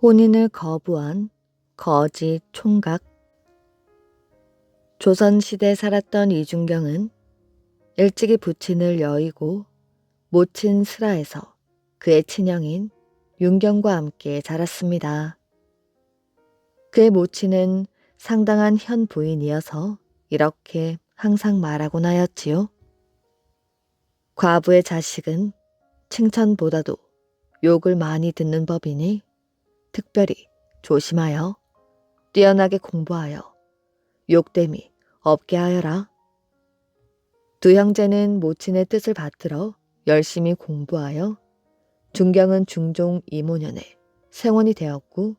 혼인을 거부한 거지 총각. 조선시대에 살았던 이중경은 일찍이 부친을 여의고 모친 슬하에서 그의 친형인 윤경과 함께 자랐습니다. 그의 모친은 상당한 현 부인이어서 이렇게 항상 말하곤 하였지요. 과부의 자식은 칭찬보다도 욕을 많이 듣는 법이니 특별히 조심하여 뛰어나게 공부하여 욕됨이 없게 하여라. 두 형제는 모친의 뜻을 받들어 열심히 공부하여 중경은 중종 이모년에 생원이 되었고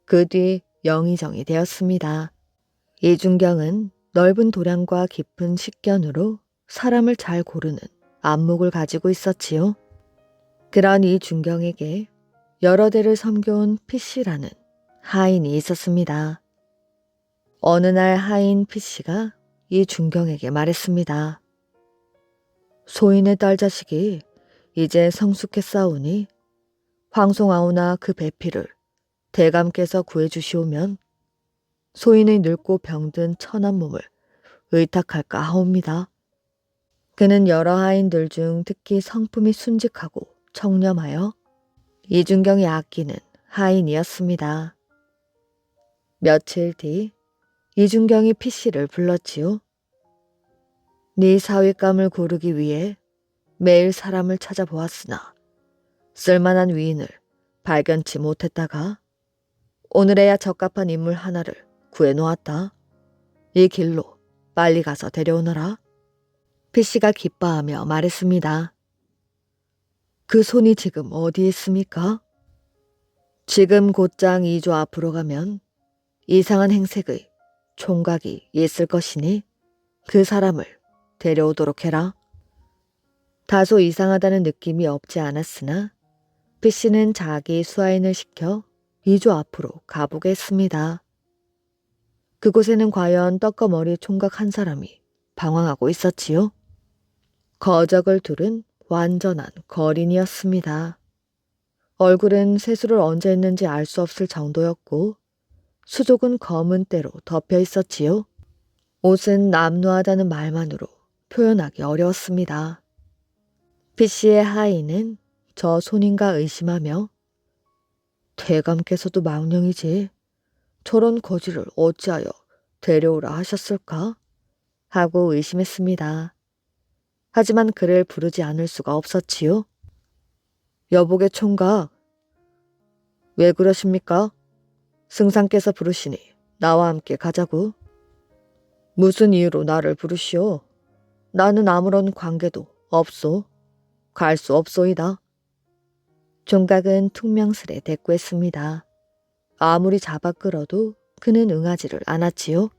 그 뒤 영의정이 되었습니다. 이중경은 넓은 도량과 깊은 식견으로 사람을 잘 고르는 안목을 가지고 있었지요. 그런 이중경에게 여러 대를 섬겨온 피씨라는 하인이 있었습니다. 어느 날 하인 피씨가 이중경에게 말했습니다. 소인의 딸자식이 이제 성숙했사오니 황송아오나 그 배필을 대감께서 구해주시오면 소인의 늙고 병든 천한 몸을 의탁할까 하옵니다. 그는 여러 하인들 중 특히 성품이 순직하고 청렴하여 이중경이 아끼는 하인이었습니다. 며칠 뒤 이중경이 피씨를 불렀지요. 네 사위감을 고르기 위해 매일 사람을 찾아보았으나 쓸만한 위인을 발견치 못했다가 오늘에야 적합한 인물 하나를 구해놓았다. 이 길로 빨리 가서 데려오너라. 피씨가 기뻐하며 말했습니다. 그 손이 지금 어디에 있습니까? 지금 곧장 2조 앞으로 가면 이상한 행색의 총각이 있을 것이니 그 사람을 데려오도록 해라. 다소 이상하다는 느낌이 없지 않았으나 피씨는 자기 수하인을 시켜 2조 앞으로 가보겠습니다. 그곳에는 과연 떡거머리 총각 한 사람이 방황하고 있었지요. 거적을 두른 완전한 거린이었습니다. 얼굴은 세수를 언제 했는지 알 수 없을 정도였고 수족은 검은 때로 덮여 있었지요. 옷은 남루하다는 말만으로 표현하기 어려웠습니다. 피씨의 하인은 저 손인가 의심하며 대감께서도 망령이지 저런 거지를 어찌하여 데려오라 하셨을까? 하고 의심했습니다. 하지만 그를 부르지 않을 수가 없었지요. 여보게 총각, 왜 그러십니까? 승상께서 부르시니 나와 함께 가자고. 무슨 이유로 나를 부르시오? 나는 아무런 관계도 없소. 갈 수 없소이다. 총각은 퉁명스레 대꾸했습니다. 아무리 잡아 끌어도 그는 응하지를 않았지요.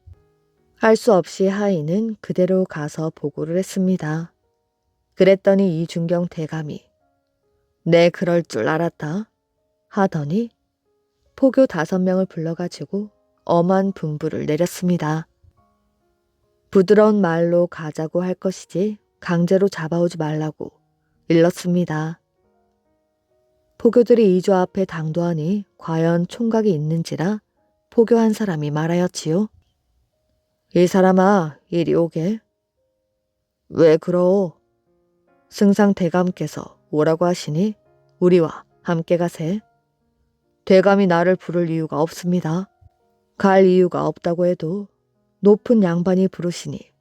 할 수 없이 하인은 그대로 가서 보고를 했습니다. 그랬더니 이중경 대감이 내 그럴 줄 알았다 하더니 포교 5명을 불러가지고 엄한 분부를 내렸습니다. 부드러운 말로 가자고 할 것이지 강제로 잡아오지 말라고 일렀습니다. 포교들이 2조 앞에 당도하니 과연 총각이 있는지라 포교 한 사람이 말하였지요. 이 사람아, 이리 오게. 왜 그러오? 승상 대감께서 오라고 하시니 우리와 함께 가세. 대감이 나를 부를 이유가 없습니다. 갈 이유가 없다고 해도 높은 양반이 부르시니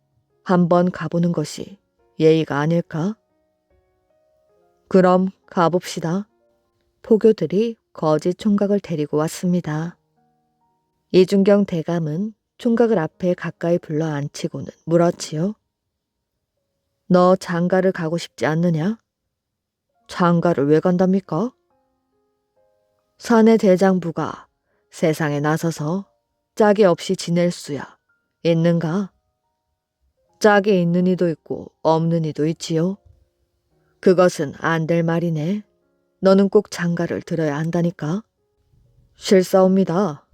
한번 가보는 것이 예의가 아닐까? 그럼 가봅시다. 포교들이 거지 총각을 데리고 왔습니다. 이중경 대감은 총각을 앞에 가까이 불러 앉히고는 물었지요. 너 장가를 가고 싶지 않느냐? 장가를 왜 간답니까? 사내 대장부가 세상에 나서서 짝이 없이 지낼 수야 있는가? 짝이 있는 이도 있고 없는 이도 있지요. 그것은 안 될 말이네. 너는 꼭 장가를 들어야 한다니까. 싫사옵니다.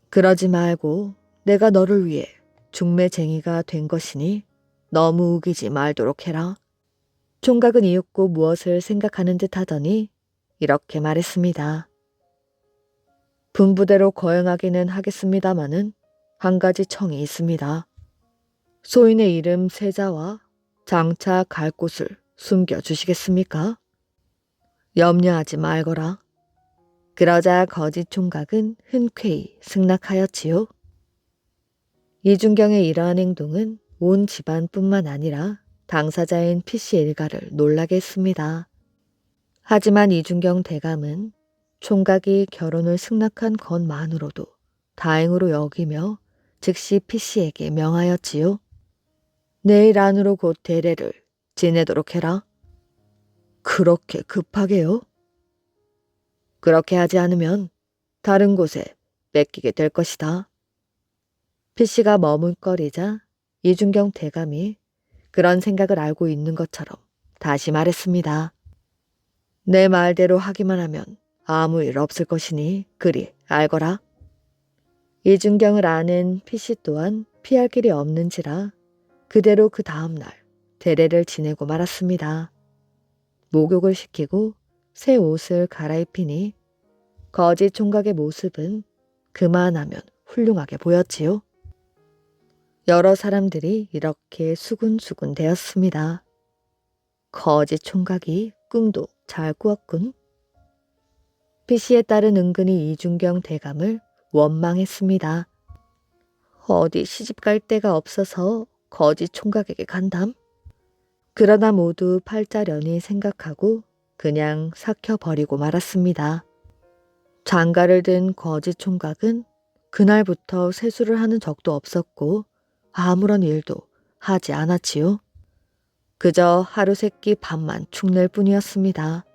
그러지 말고 내가 너를 위해 중매쟁이가 된 것이니 너무 우기지 말도록 해라. 총각은 이윽고 무엇을 생각하는 듯 하더니 이렇게 말했습니다. 분부대로 거행하기는 하겠습니다마는 한 가지 청이 있습니다. 소인의 이름 세자와 장차 갈 곳을 숨겨주시겠습니까? 염려하지 말거라. 그러자 거짓 총각은 흔쾌히 승낙하였지요. 이준경의 이러한 행동은 온 집안뿐만 아니라 당사자인 피씨 일가를 놀라게 했습니다. 하지만 이준경 대감은 총각이 결혼을 승낙한 것만으로도 다행으로 여기며 즉시 피씨에게 명하였지요. 내일 안으로 곧 대례를 지내도록 해라. 그렇게 급하게요? 그렇게 하지 않으면 다른 곳에 뺏기게 될 것이다. 피씨가 머뭇거리자 이준경 대감이 그런 생각을 알고 있는 것처럼 다시 말했습니다. 내 말대로 하기만 하면 아무 일 없을 것이니 그리 알거라. 이준경을 아는 피씨 또한 피할 길이 없는지라 그대로 그 다음날 대례를 지내고 말았습니다. 목욕을 시키고 새 옷을 갈아입히니 거짓 총각의 모습은 그만하면 훌륭하게 보였지요. 여러 사람들이 이렇게 수군수군 되었습니다. 거짓 총각이 꿈도 잘 꾸었군. 피씨에 따른 은근히 이준경 대감을 원망했습니다. 어디 시집갈 데가 없어서 거짓 총각에게 간담? 그러다 모두 팔자련이 생각하고 그냥 삭혀버리고 말았습니다. 장가를 든 거짓 총각은 그날부터 세수를 하는 적도 없었고 아무런 일도 하지 않았지요. 그저 하루 세끼 밥만 축낼 뿐이었습니다.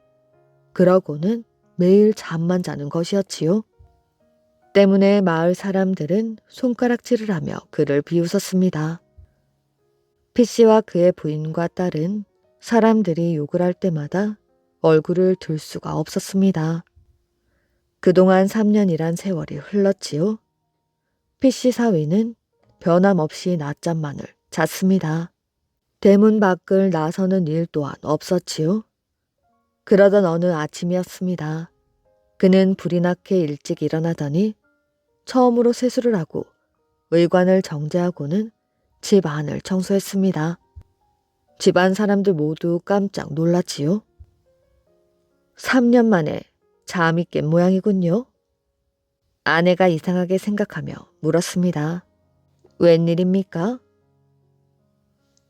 그러고는 매일 잠만 자는 것이었지요. 때문에 마을 사람들은 손가락질을 하며 그를 비웃었습니다. 피씨와 그의 부인과 딸은 사람들이 욕을 할 때마다 얼굴을 들 수가 없었습니다. 그동안 3년이란 세월이 흘렀지요. 피씨 사위는 변함없이 낮잠만을 잤습니다. 대문 밖을 나서는 일 또한 없었지요. 그러던 어느 아침이었습니다. 그는 불이 나게 일찍 일어나더니 처음으로 세수를 하고 의관을 정제하고는 집 안을 청소했습니다. 집안 사람들 모두 깜짝 놀랐지요. 3년 만에 잠이 깬 모양이군요. 아내가 이상하게 생각하며 물었습니다. 웬일입니까?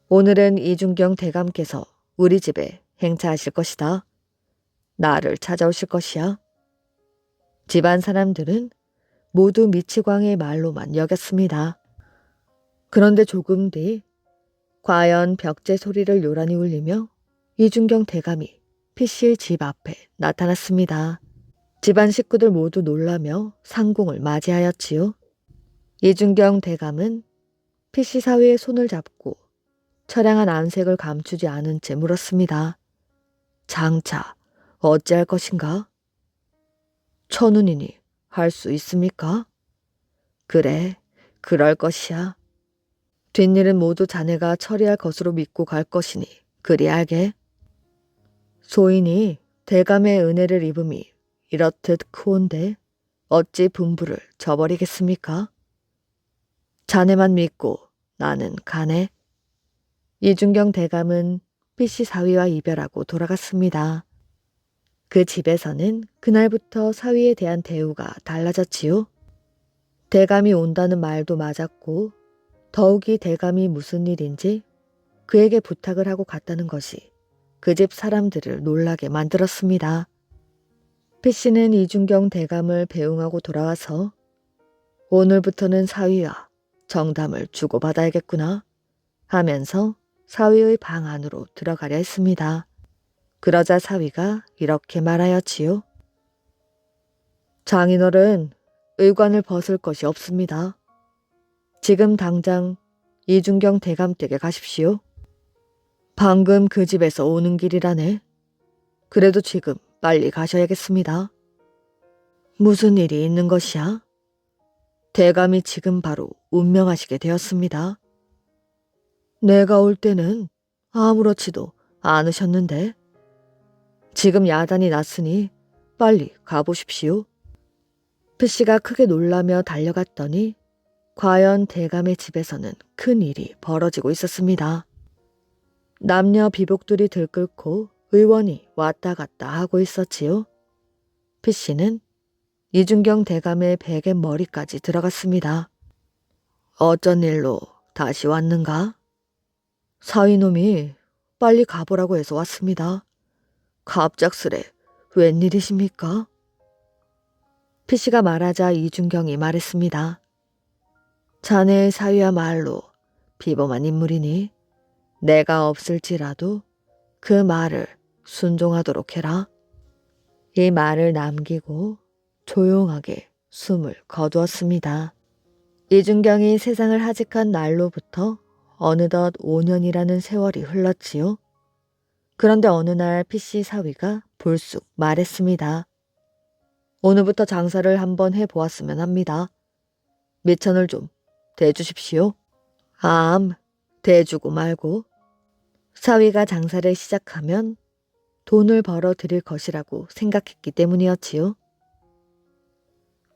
오늘은 이준경 대감께서 우리 집에 행차하실 것이다. 나를 찾아오실 것이야. 집안 사람들은 모두 미치광이의 말로만 여겼습니다. 그런데 조금 뒤 과연 벽제 소리를 요란히 울리며 이준경 대감이 피씨의 집 앞에 나타났습니다. 집안 식구들 모두 놀라며 상공을 맞이하였지요. 이준경 대감은 피씨 사위의 손을 잡고 처량한 안색을 감추지 않은 채 물었습니다. 장차 어찌할 것인가? 천운이니 할 수 있습니까? 그래, 그럴 것이야. 뒷일은 모두 자네가 처리할 것으로 믿고 갈 것이니 그리 알게. 소인이 대감의 은혜를 입음이 이렇듯 크온데 어찌 분부를 저버리겠습니까? 자네만 믿고 나는 가네. 이준경 대감은 피씨 사위와 이별하고 돌아갔습니다. 그 집에서는 그날부터 사위에 대한 대우가 달라졌지요. 대감이 온다는 말도 맞았고 더욱이 대감이 무슨 일인지 그에게 부탁을 하고 갔다는 것이 그 집 사람들을 놀라게 만들었습니다. 피씨는 이준경 대감을 배웅하고 돌아와서 오늘부터는 사위와 정담을 주고받아야겠구나 하면서 사위의 방 안으로 들어가려 했습니다. 그러자 사위가 이렇게 말하였지요. 장인어른, 의관을 벗을 것이 없습니다. 지금 당장 이준경 대감 댁에 가십시오. 방금 그 집에서 오는 길이라네. 그래도 지금 빨리 가셔야겠습니다. 무슨 일이 있는 것이야? 대감이 지금 바로 운명하시게 되었습니다. 내가 올 때는 아무렇지도 않으셨는데 지금 야단이 났으니 빨리 가보십시오. 피씨가 크게 놀라며 달려갔더니 과연 대감의 집에서는 큰 일이 벌어지고 있었습니다. 남녀 비복들이 들끓고 의원이 왔다 갔다 하고 있었지요. 피씨는 이준경 대감의 베개 머리까지 들어갔습니다. 어쩐 일로 다시 왔는가? 사위놈이 빨리 가보라고 해서 왔습니다. 갑작스레 웬일이십니까? 피씨가 말하자 이준경이 말했습니다. 자네의 사위야말로 비범한 인물이니 내가 없을지라도 그 말을 순종하도록 해라. 이 말을 남기고 조용하게 숨을 거두었습니다. 이준경이 세상을 하직한 날로부터 어느덧 5년이라는 세월이 흘렀지요. 그런데 어느 날 피씨 사위가 불쑥 말했습니다. 오늘부터 장사를 한번 해보았으면 합니다. 미천을 좀 대주십시오. 대주고 말고. 사위가 장사를 시작하면 돈을 벌어 드릴 것이라고 생각했기 때문이었지요.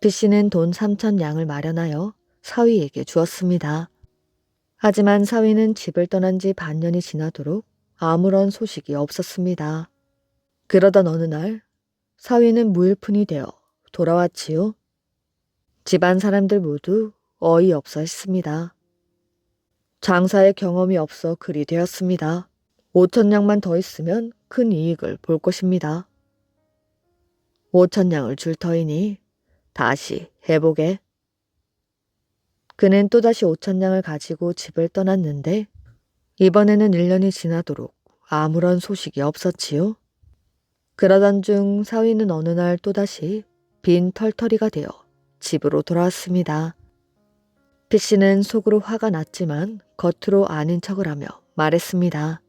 피씨는 돈 3,000냥을 마련하여 사위에게 주었습니다. 하지만 사위는 집을 떠난 지 반년이 지나도록 아무런 소식이 없었습니다. 그러던 어느 날 사위는 무일푼이 되어 돌아왔지요. 집안 사람들 모두 어이없어 했습니다. 장사에 경험이 없어 그리 되었습니다. 5,000냥만 더 있으면 큰 이익을 볼 것입니다. 5,000냥을 줄 터이니 다시 해보게. 그는 또다시 5,000냥을 가지고 집을 떠났는데 이번에는 1년이 지나도록 아무런 소식이 없었지요. 그러던 중 사위는 어느 날 또다시 빈 털터리가 되어 집으로 돌아왔습니다. 피씨는 속으로 화가 났지만 겉으로 아닌 척을 하며 말했습니다.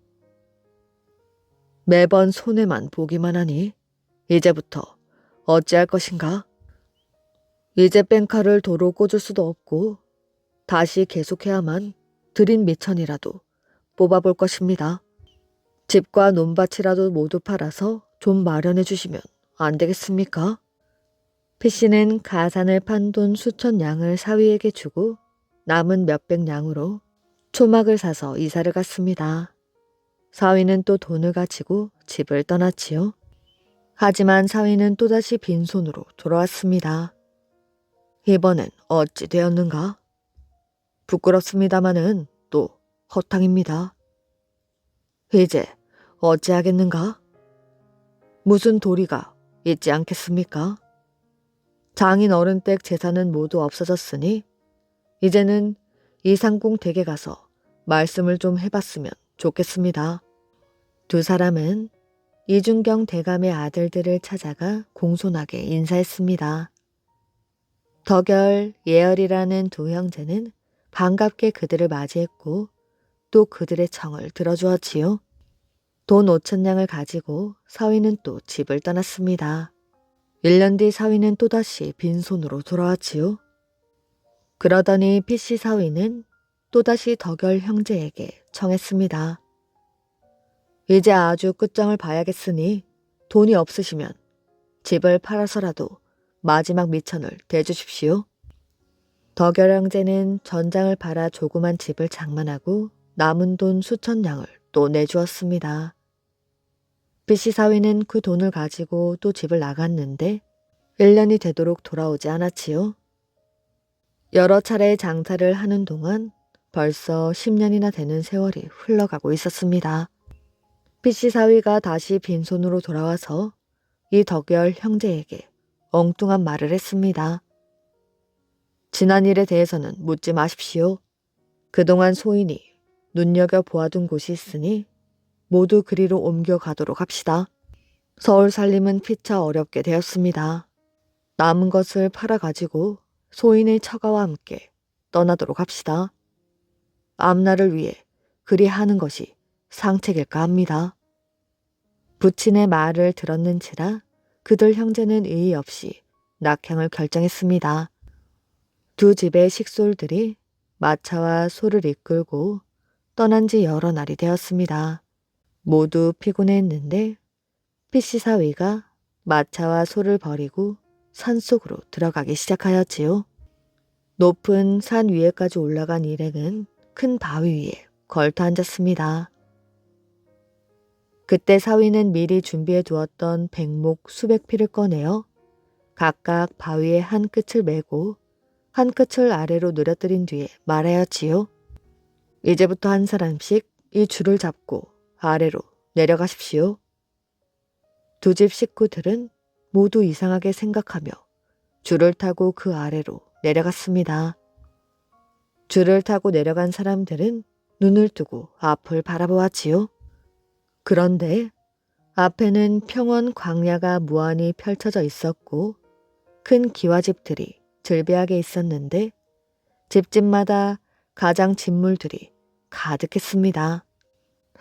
매번 손해만 보기만 하니 이제부터 어찌할 것인가? 이제 뺑카를 도로 꽂을 수도 없고 다시 계속해야만 들인 미천이라도 뽑아볼 것입니다. 집과 논밭이라도 모두 팔아서 좀 마련해 주시면 안 되겠습니까? 피씨는 가산을 판 돈 수천 냥을 사위에게 주고 남은 몇백 냥으로 초막을 사서 이사를 갔습니다. 사위는 또 돈을 가지고 집을 떠났지요. 하지만 사위는 또다시 빈손으로 돌아왔습니다. 이번엔 어찌 되었는가? 부끄럽습니다마는 또 허탕입니다. 이제 어찌하겠는가? 무슨 도리가 있지 않겠습니까? 장인 어른 댁 재산은 모두 없어졌으니 이제는 이상궁 댁에 가서 말씀을 좀 해봤으면 좋겠습니다. 두 사람은 이준경 대감의 아들들을 찾아가 공손하게 인사했습니다. 덕열, 예열이라는 두 형제는 반갑게 그들을 맞이했고 또 그들의 청을 들어주었지요. 돈 5,000냥을 가지고 사위는 또 집을 떠났습니다. 1년 뒤 사위는 또다시 빈손으로 돌아왔지요. 그러더니 피씨 사위는 또다시 덕열 형제에게 청했습니다. 이제 아주 끝장을 봐야겠으니 돈이 없으시면 집을 팔아서라도 마지막 미천을 대주십시오. 덕열 형제는 전장을 팔아 조그만 집을 장만하고 남은 돈 수천 냥을 또 내주었습니다. 피씨 사위는 그 돈을 가지고 또 집을 나갔는데 1년이 되도록 돌아오지 않았지요. 여러 차례 장사를 하는 동안 벌써 10년이나 되는 세월이 흘러가고 있었습니다. 피씨 사위가 다시 빈손으로 돌아와서 이 덕열 형제에게 엉뚱한 말을 했습니다. 지난 일에 대해서는 묻지 마십시오. 그동안 소인이 눈여겨보아둔 곳이 있으니 모두 그리로 옮겨가도록 합시다. 서울 살림은 피차 어렵게 되었습니다. 남은 것을 팔아가지고 소인의 처가와 함께 떠나도록 합시다. 앞날을 위해 그리 하는 것이 상책일까 합니다. 부친의 말을 들었는지라 그들 형제는 의의 없이 낙향을 결정했습니다. 두 집의 식솔들이 마차와 소를 이끌고 떠난 지 여러 날이 되었습니다. 모두 피곤해했는데 피씨 사위가 마차와 소를 버리고 산속으로 들어가기 시작하였지요. 높은 산 위에까지 올라간 일행은 큰 바위 위에 걸터 앉았습니다. 그때 사위는 미리 준비해 두었던 백목 수백 피를 꺼내어 각각 바위의 한 끝을 메고 한 끝을 아래로 늘어뜨린 뒤에 말하였지요. 이제부터 한 사람씩 이 줄을 잡고 아래로 내려가십시오. 두 집 식구들은 모두 이상하게 생각하며 줄을 타고 그 아래로 내려갔습니다. 줄을 타고 내려간 사람들은 눈을 뜨고 앞을 바라보았지요. 그런데 앞에는 평원 광야가 무한히 펼쳐져 있었고 큰 기와집들이 즐비하게 있었는데 집집마다 가장 진물들이 가득했습니다.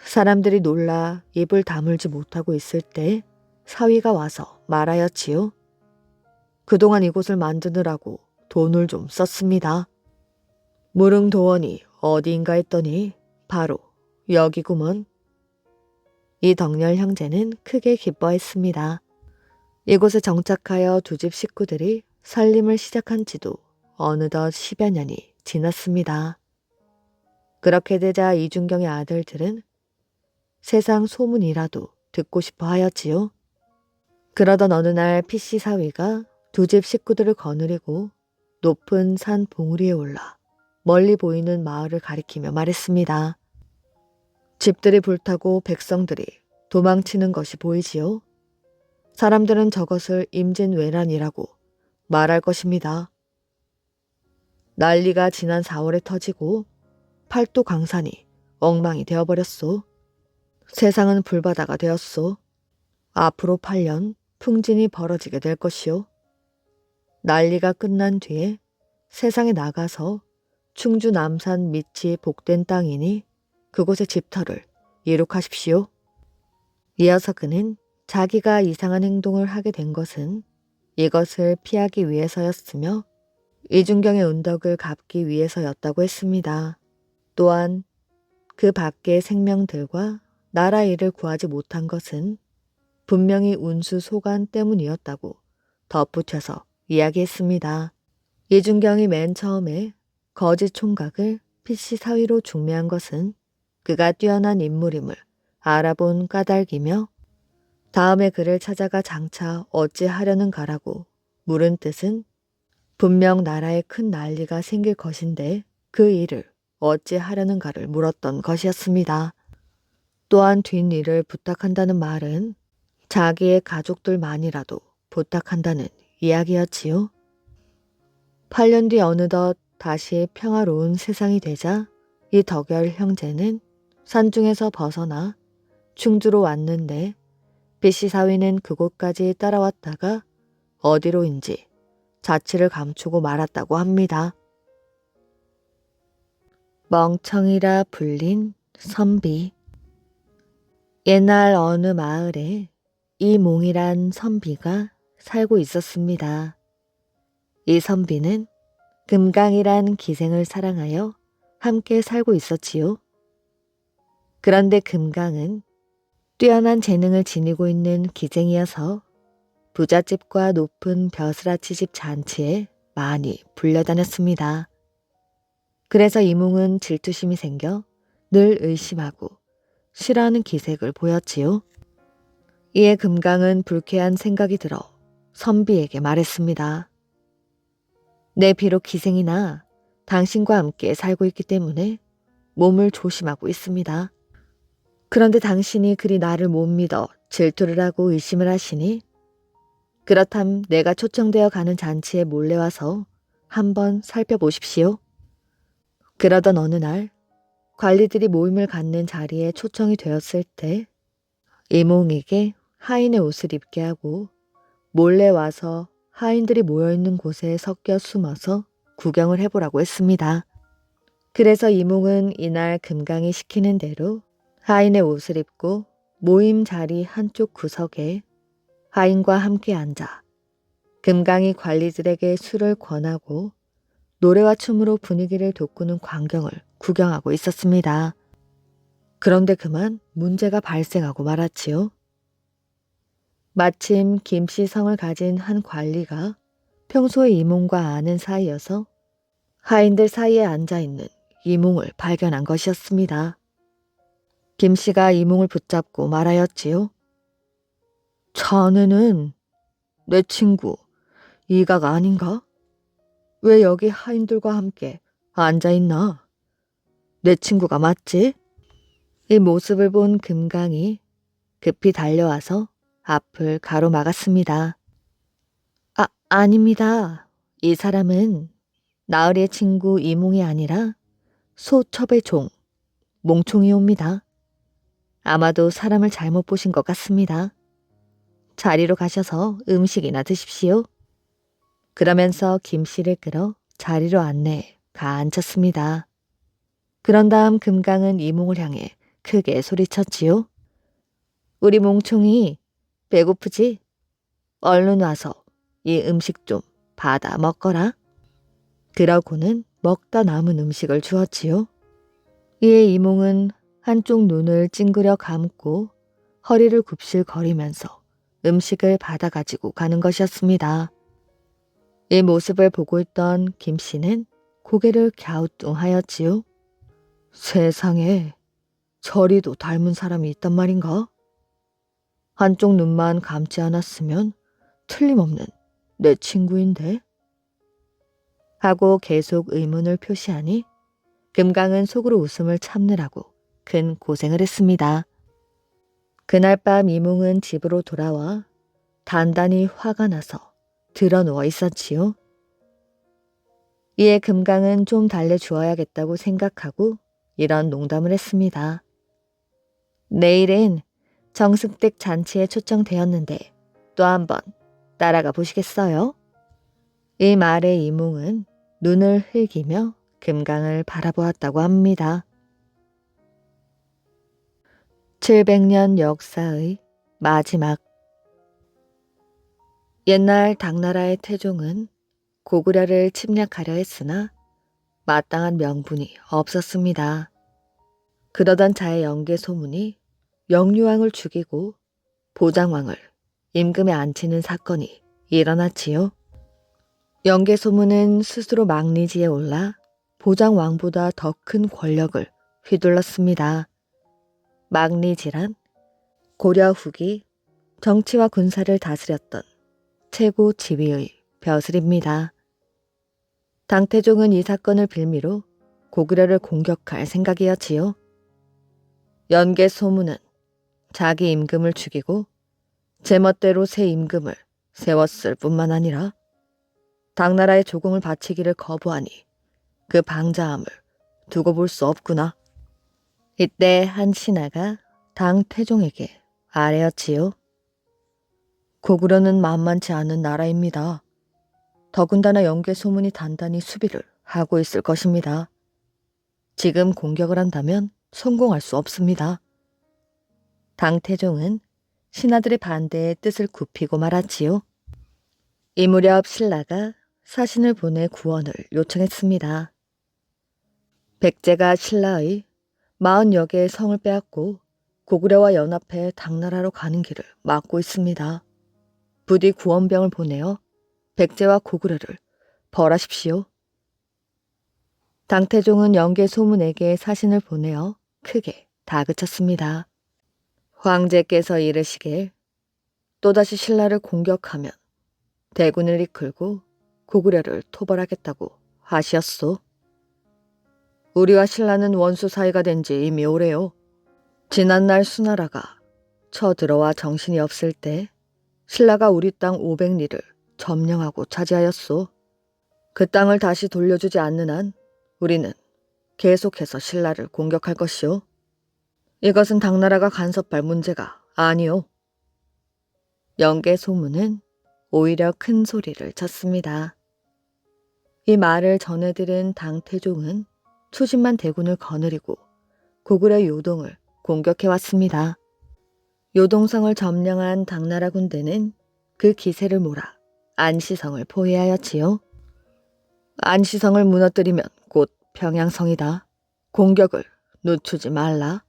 사람들이 놀라 입을 다물지 못하고 있을 때 사위가 와서 말하였지요. 그동안 이곳을 만드느라고 돈을 좀 썼습니다. 무릉도원이 어디인가 했더니 바로 여기구먼. 이 덕렬 형제는 크게 기뻐했습니다. 이곳에 정착하여 두 집 식구들이 살림을 시작한 지도 어느덧 10여 년이 지났습니다. 그렇게 되자 이준경의 아들들은 세상 소문이라도 듣고 싶어 하였지요. 그러던 어느 날 피씨 사위가 두 집 식구들을 거느리고 높은 산 봉우리에 올라 멀리 보이는 마을을 가리키며 말했습니다. 집들이 불타고 백성들이 도망치는 것이 보이지요. 사람들은 저것을 임진왜란이라고 말할 것입니다. 난리가 지난 4월에 터지고 팔도 강산이 엉망이 되어버렸소. 세상은 불바다가 되었소. 앞으로 8년 풍진이 벌어지게 될 것이오. 난리가 끝난 뒤에 세상에 나가서 충주 남산 밑이 복된 땅이니 그곳에 집터를 이룩하십시오. 이어서 그는 자기가 이상한 행동을 하게 된 것은 이것을 피하기 위해서였으며 이준경의 은덕을 갚기 위해서였다고 했습니다. 또한 그 밖의 생명들과 나라 일을 구하지 못한 것은 분명히 운수 소관 때문이었다고 덧붙여서 이야기했습니다. 이준경이 맨 처음에 거짓 총각을 피씨 사위로 중매한 것은 그가 뛰어난 인물임을 알아본 까닭이며 다음에 그를 찾아가 장차 어찌하려는가라고 물은 뜻은 분명 나라에 큰 난리가 생길 것인데 그 일을 어찌하려는가를 물었던 것이었습니다. 또한 뒷일을 부탁한다는 말은 자기의 가족들만이라도 부탁한다는 이야기였지요. 8년 뒤 어느덧 다시 평화로운 세상이 되자 이 덕열 형제는 산중에서 벗어나 충주로 왔는데 피씨 사위는 그곳까지 따라왔다가 어디로인지 자취를 감추고 말았다고 합니다. 멍청이라 불린 선비. 옛날 어느 마을에 이몽이란 선비가 살고 있었습니다. 이 선비는 금강이란 기생을 사랑하여 함께 살고 있었지요. 그런데 금강은 뛰어난 재능을 지니고 있는 기생이어서 부잣집과 높은 벼슬아치집 잔치에 많이 불려다녔습니다. 그래서 이몽은 질투심이 생겨 늘 의심하고 싫어하는 기색을 보였지요. 이에 금강은 불쾌한 생각이 들어 선비에게 말했습니다. 내 비록 기생이나 당신과 함께 살고 있기 때문에 몸을 조심하고 있습니다. 그런데 당신이 그리 나를 못 믿어 질투를 하고 의심을 하시니 그렇담 내가 초청되어 가는 잔치에 몰래 와서 한번 살펴보십시오. 그러던 어느 날 관리들이 모임을 갖는 자리에 초청이 되었을 때 이몽에게 하인의 옷을 입게 하고 몰래 와서 하인들이 모여있는 곳에 섞여 숨어서 구경을 해보라고 했습니다. 그래서 이몽은 이날 금강이 시키는 대로 하인의 옷을 입고 모임 자리 한쪽 구석에 하인과 함께 앉아 금강이 관리들에게 술을 권하고 노래와 춤으로 분위기를 돋구는 광경을 구경하고 있었습니다. 그런데 그만 문제가 발생하고 말았지요. 마침 김씨성을 가진 한 관리가 평소에 이몽과 아는 사이여서 하인들 사이에 앉아있는 이몽을 발견한 것이었습니다. 김씨가 이몽을 붙잡고 말하였지요. 자네는 내 친구 이가가 아닌가? 왜 여기 하인들과 함께 앉아있나? 내 친구가 맞지? 이 모습을 본 금강이 급히 달려와서 앞을 가로막았습니다. 아닙니다. 이 사람은 나으리의 친구 이몽이 아니라 소첩의 종, 몽총이옵니다. 아마도 사람을 잘못 보신 것 같습니다. 자리로 가셔서 음식이나 드십시오. 그러면서 김씨를 끌어 자리로 안내해 가앉혔습니다. 그런 다음 금강은 이몽을 향해 크게 소리쳤지요. 우리 몽총이 배고프지? 얼른 와서 이 음식 좀 받아 먹거라. 그러고는 먹다 남은 음식을 주었지요. 이에 이몽은 한쪽 눈을 찡그려 감고 허리를 굽실거리면서 음식을 받아가지고 가는 것이었습니다. 이 모습을 보고 있던 김씨는 고개를 갸우뚱하였지요. 세상에 저리도 닮은 사람이 있단 말인가? 한쪽 눈만 감지 않았으면 틀림없는 내 친구인데? 하고 계속 의문을 표시하니 금강은 속으로 웃음을 참느라고 큰 고생을 했습니다. 그날 밤 이몽은 집으로 돌아와 단단히 화가 나서 드러누워 있었지요. 이에 금강은 좀 달래주어야겠다고 생각하고 이런 농담을 했습니다. 내일은 정승댁 잔치에 초청되었는데 또 한번 따라가 보시겠어요? 이 말에 이몽은 눈을 흘기며 금강을 바라보았다고 합니다. 700년 역사의 마지막. 옛날 당나라의 태종은 고구려를 침략하려 했으나 마땅한 명분이 없었습니다. 그러던 차에 영계 소문이 영유왕을 죽이고 보장왕을 임금에 앉히는 사건이 일어났지요. 영계 소문은 스스로 망리지에 올라 보장왕보다 더 큰 권력을 휘둘렀습니다. 망리지란 고려 후기 정치와 군사를 다스렸던 최고 지휘의 벼슬입니다. 당태종은 이 사건을 빌미로 고구려를 공격할 생각이었지요. 연계 소문은 자기 임금을 죽이고 제멋대로 새 임금을 세웠을 뿐만 아니라 당나라의 조공을 바치기를 거부하니 그 방자함을 두고 볼 수 없구나. 이때 한 신하가 당태종에게 아뢰었지요. 고구려는 만만치 않은 나라입니다. 더군다나 영계 소문이 단단히 수비를 하고 있을 것입니다. 지금 공격을 한다면 성공할 수 없습니다. 당태종은 신하들의 반대에 뜻을 굽히고 말았지요. 이 무렵 신라가 사신을 보내 구원을 요청했습니다. 백제가 신라의 40여 개의 성을 빼앗고 고구려와 연합해 당나라로 가는 길을 막고 있습니다. 부디 구원병을 보내어 백제와 고구려를 벌하십시오. 당태종은 영계 소문에게 사신을 보내어 크게 다그쳤습니다. 황제께서 이르시길 또다시 신라를 공격하면 대군을 이끌고 고구려를 토벌하겠다고 하시었소. 우리와 신라는 원수 사이가 된 지 이미 오래요. 지난날 수나라가 쳐들어와 정신이 없을 때 신라가 우리 땅 500리를 점령하고 차지하였소. 그 땅을 다시 돌려주지 않는 한 우리는 계속해서 신라를 공격할 것이오. 이것은 당나라가 간섭할 문제가 아니오. 영계 소문은 오히려 큰 소리를 쳤습니다. 이 말을 전해들은 당태종은 수십만 대군을 거느리고 고구려 요동을 공격해왔습니다. 요동성을 점령한 당나라 군대는 그 기세를 몰아 안시성을 포위하였지요. 안시성을 무너뜨리면 곧 평양성이다. 공격을 늦추지 말라.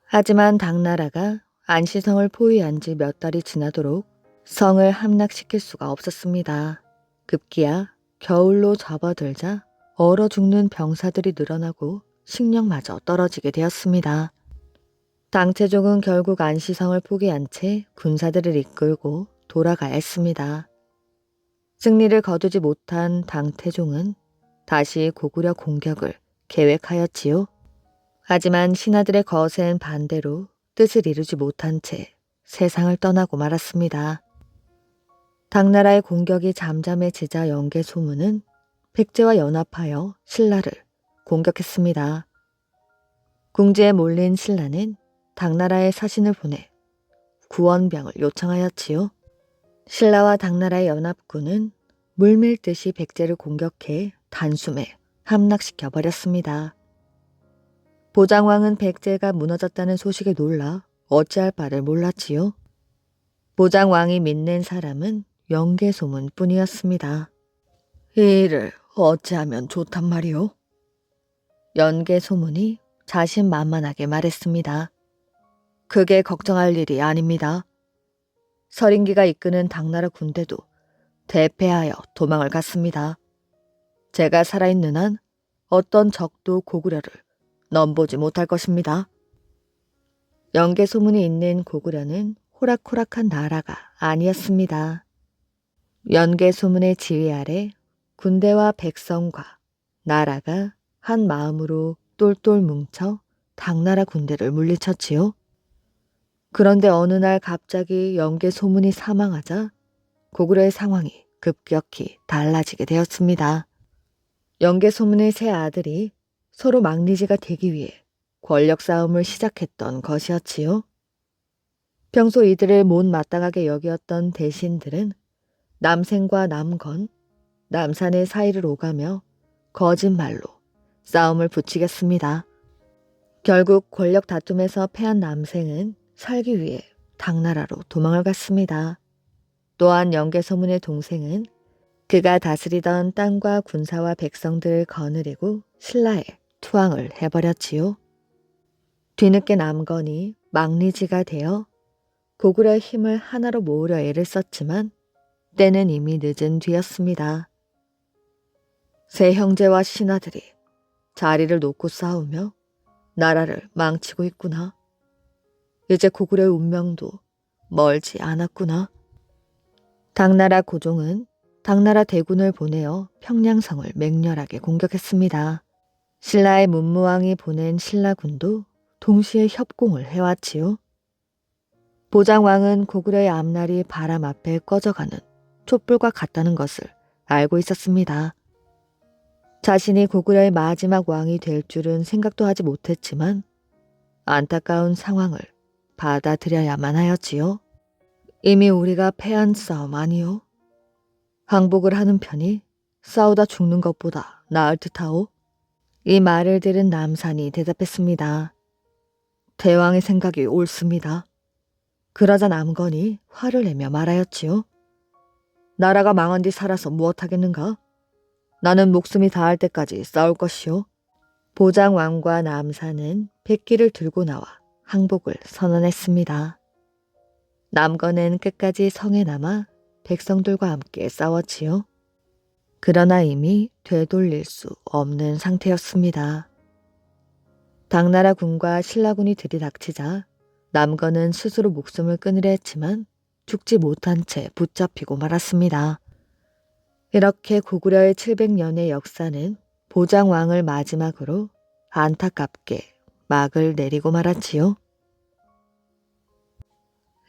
하지만 당나라가 안시성을 포위한 지 몇 달이 지나도록 성을 함락시킬 수가 없었습니다. 급기야 겨울로 접어들자 얼어 죽는 병사들이 늘어나고 식량마저 떨어지게 되었습니다. 당태종은 결국 안시성을 포기한 채 군사들을 이끌고 돌아가야 했습니다. 승리를 거두지 못한 당태종은 다시 고구려 공격을 계획하였지요. 하지만 신하들의 거센 반대로 뜻을 이루지 못한 채 세상을 떠나고 말았습니다. 당나라의 공격이 잠잠해지자 영계소문은 백제와 연합하여 신라를 공격했습니다. 궁지에 몰린 신라는 당나라에 사신을 보내 구원병을 요청하였지요. 신라와 당나라의 연합군은 물밀듯이 백제를 공격해 단숨에 함락시켜버렸습니다. 보장왕은 백제가 무너졌다는 소식에 놀라 어찌할 바를 몰랐지요. 보장왕이 믿는 사람은 영계소문 뿐이었습니다. 이 일을 어찌하면 좋단 말이오? 연계소문이 자신만만하게 말했습니다. 그게 걱정할 일이 아닙니다. 서린기가 이끄는 당나라 군대도 대패하여 도망을 갔습니다. 제가 살아있는 한 어떤 적도 고구려를 넘보지 못할 것입니다. 연계소문이 있는 고구려는 호락호락한 나라가 아니었습니다. 연계소문의 지휘 아래 군대와 백성과 나라가 한 마음으로 똘똘 뭉쳐 당나라 군대를 물리쳤지요. 그런데 어느 날 갑자기 연계소문이 사망하자 고구려의 상황이 급격히 달라지게 되었습니다. 연계소문의 세 아들이 서로 막리지가 되기 위해 권력 싸움을 시작했던 것이었지요. 평소 이들을 못마땅하게 여기었던 대신들은 남생과 남건, 남산의 사이를 오가며 거짓말로 싸움을 붙이겠습니다. 결국 권력 다툼에서 패한 남생은 살기 위해 당나라로 도망을 갔습니다. 또한 연계소문의 동생은 그가 다스리던 땅과 군사와 백성들을 거느리고 신라에 투항을 해버렸지요. 뒤늦게 남건이 막리지가 되어 고구려의 힘을 하나로 모으려 애를 썼지만 때는 이미 늦은 뒤였습니다. 세 형제와 신하들이 자리를 놓고 싸우며 나라를 망치고 있구나. 이제 고구려의 운명도 멀지 않았구나. 당나라 고종은 당나라 대군을 보내어 평양성을 맹렬하게 공격했습니다. 신라의 문무왕이 보낸 신라군도 동시에 협공을 해왔지요. 보장왕은 고구려의 앞날이 바람 앞에 꺼져가는 촛불과 같다는 것을 알고 있었습니다. 자신이 고구려의 마지막 왕이 될 줄은 생각도 하지 못했지만 안타까운 상황을 받아들여야만 하였지요. 이미 우리가 패한 싸움 아니오? 항복을 하는 편이 싸우다 죽는 것보다 나을 듯하오? 이 말을 들은 남산이 대답했습니다. 대왕의 생각이 옳습니다. 그러자 남건이 화를 내며 말하였지요. 나라가 망한 뒤 살아서 무엇하겠는가? 나는 목숨이 닿을 때까지 싸울 것이오. 보장왕과 남산은 백기를 들고 나와 항복을 선언했습니다. 남건은 끝까지 성에 남아 백성들과 함께 싸웠지요. 그러나 이미 되돌릴 수 없는 상태였습니다. 당나라 군과 신라군이 들이닥치자 남건은 스스로 목숨을 끊으려 했지만 죽지 못한 채 붙잡히고 말았습니다. 이렇게 고구려의 700년의 역사는 보장왕을 마지막으로 안타깝게 막을 내리고 말았지요.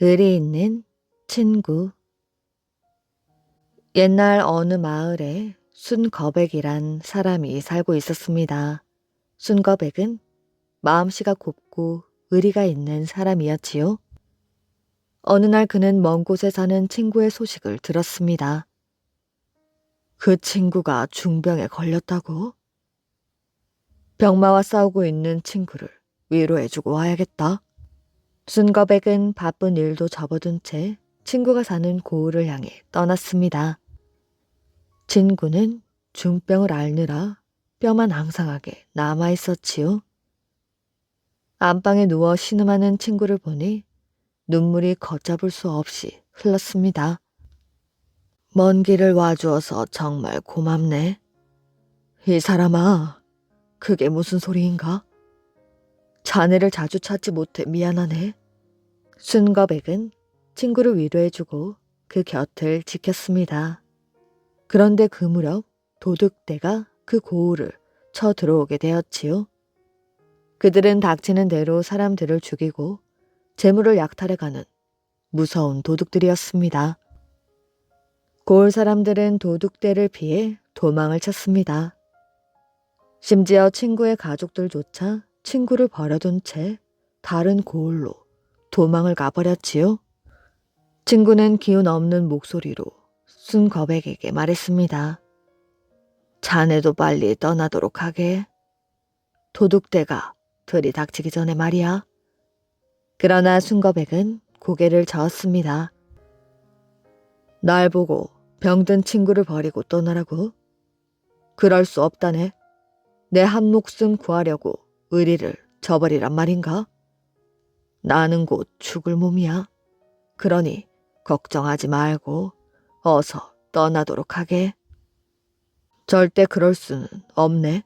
의리 있는 친구. 옛날 어느 마을에 순거백이란 사람이 살고 있었습니다. 순거백은 마음씨가 곱고 의리가 있는 사람이었지요. 어느 날 그는 먼 곳에 사는 친구의 소식을 들었습니다. 그 친구가 중병에 걸렸다고? 병마와 싸우고 있는 친구를 위로해주고 와야겠다. 순거백은 바쁜 일도 접어둔 채 친구가 사는 고을을 향해 떠났습니다. 친구는 중병을 앓느라 뼈만 앙상하게 남아있었지요. 안방에 누워 신음하는 친구를 보니 눈물이 걷잡을 수 없이 흘렀습니다. 먼 길을 와주어서 정말 고맙네. 이 사람아, 그게 무슨 소리인가? 자네를 자주 찾지 못해 미안하네. 순거백은 친구를 위로해주고 그 곁을 지켰습니다. 그런데 그 무렵 도둑대가 그 고을을 쳐 들어오게 되었지요. 그들은 닥치는 대로 사람들을 죽이고 재물을 약탈해가는 무서운 도둑들이었습니다. 고을 사람들은 도둑대를 피해 도망을 쳤습니다. 심지어 친구의 가족들조차 친구를 버려둔 채 다른 고을로 도망을 가버렸지요. 친구는 기운 없는 목소리로 순거백에게 말했습니다. 자네도 빨리 떠나도록 하게. 도둑대가 들이닥치기 전에 말이야. 그러나 순거백은 고개를 저었습니다. 날 보고 병든 친구를 버리고 떠나라고? 그럴 수 없다네. 내 한 목숨 구하려고 의리를 저버리란 말인가? 나는 곧 죽을 몸이야. 그러니 걱정하지 말고 어서 떠나도록 하게. 절대 그럴 수는 없네.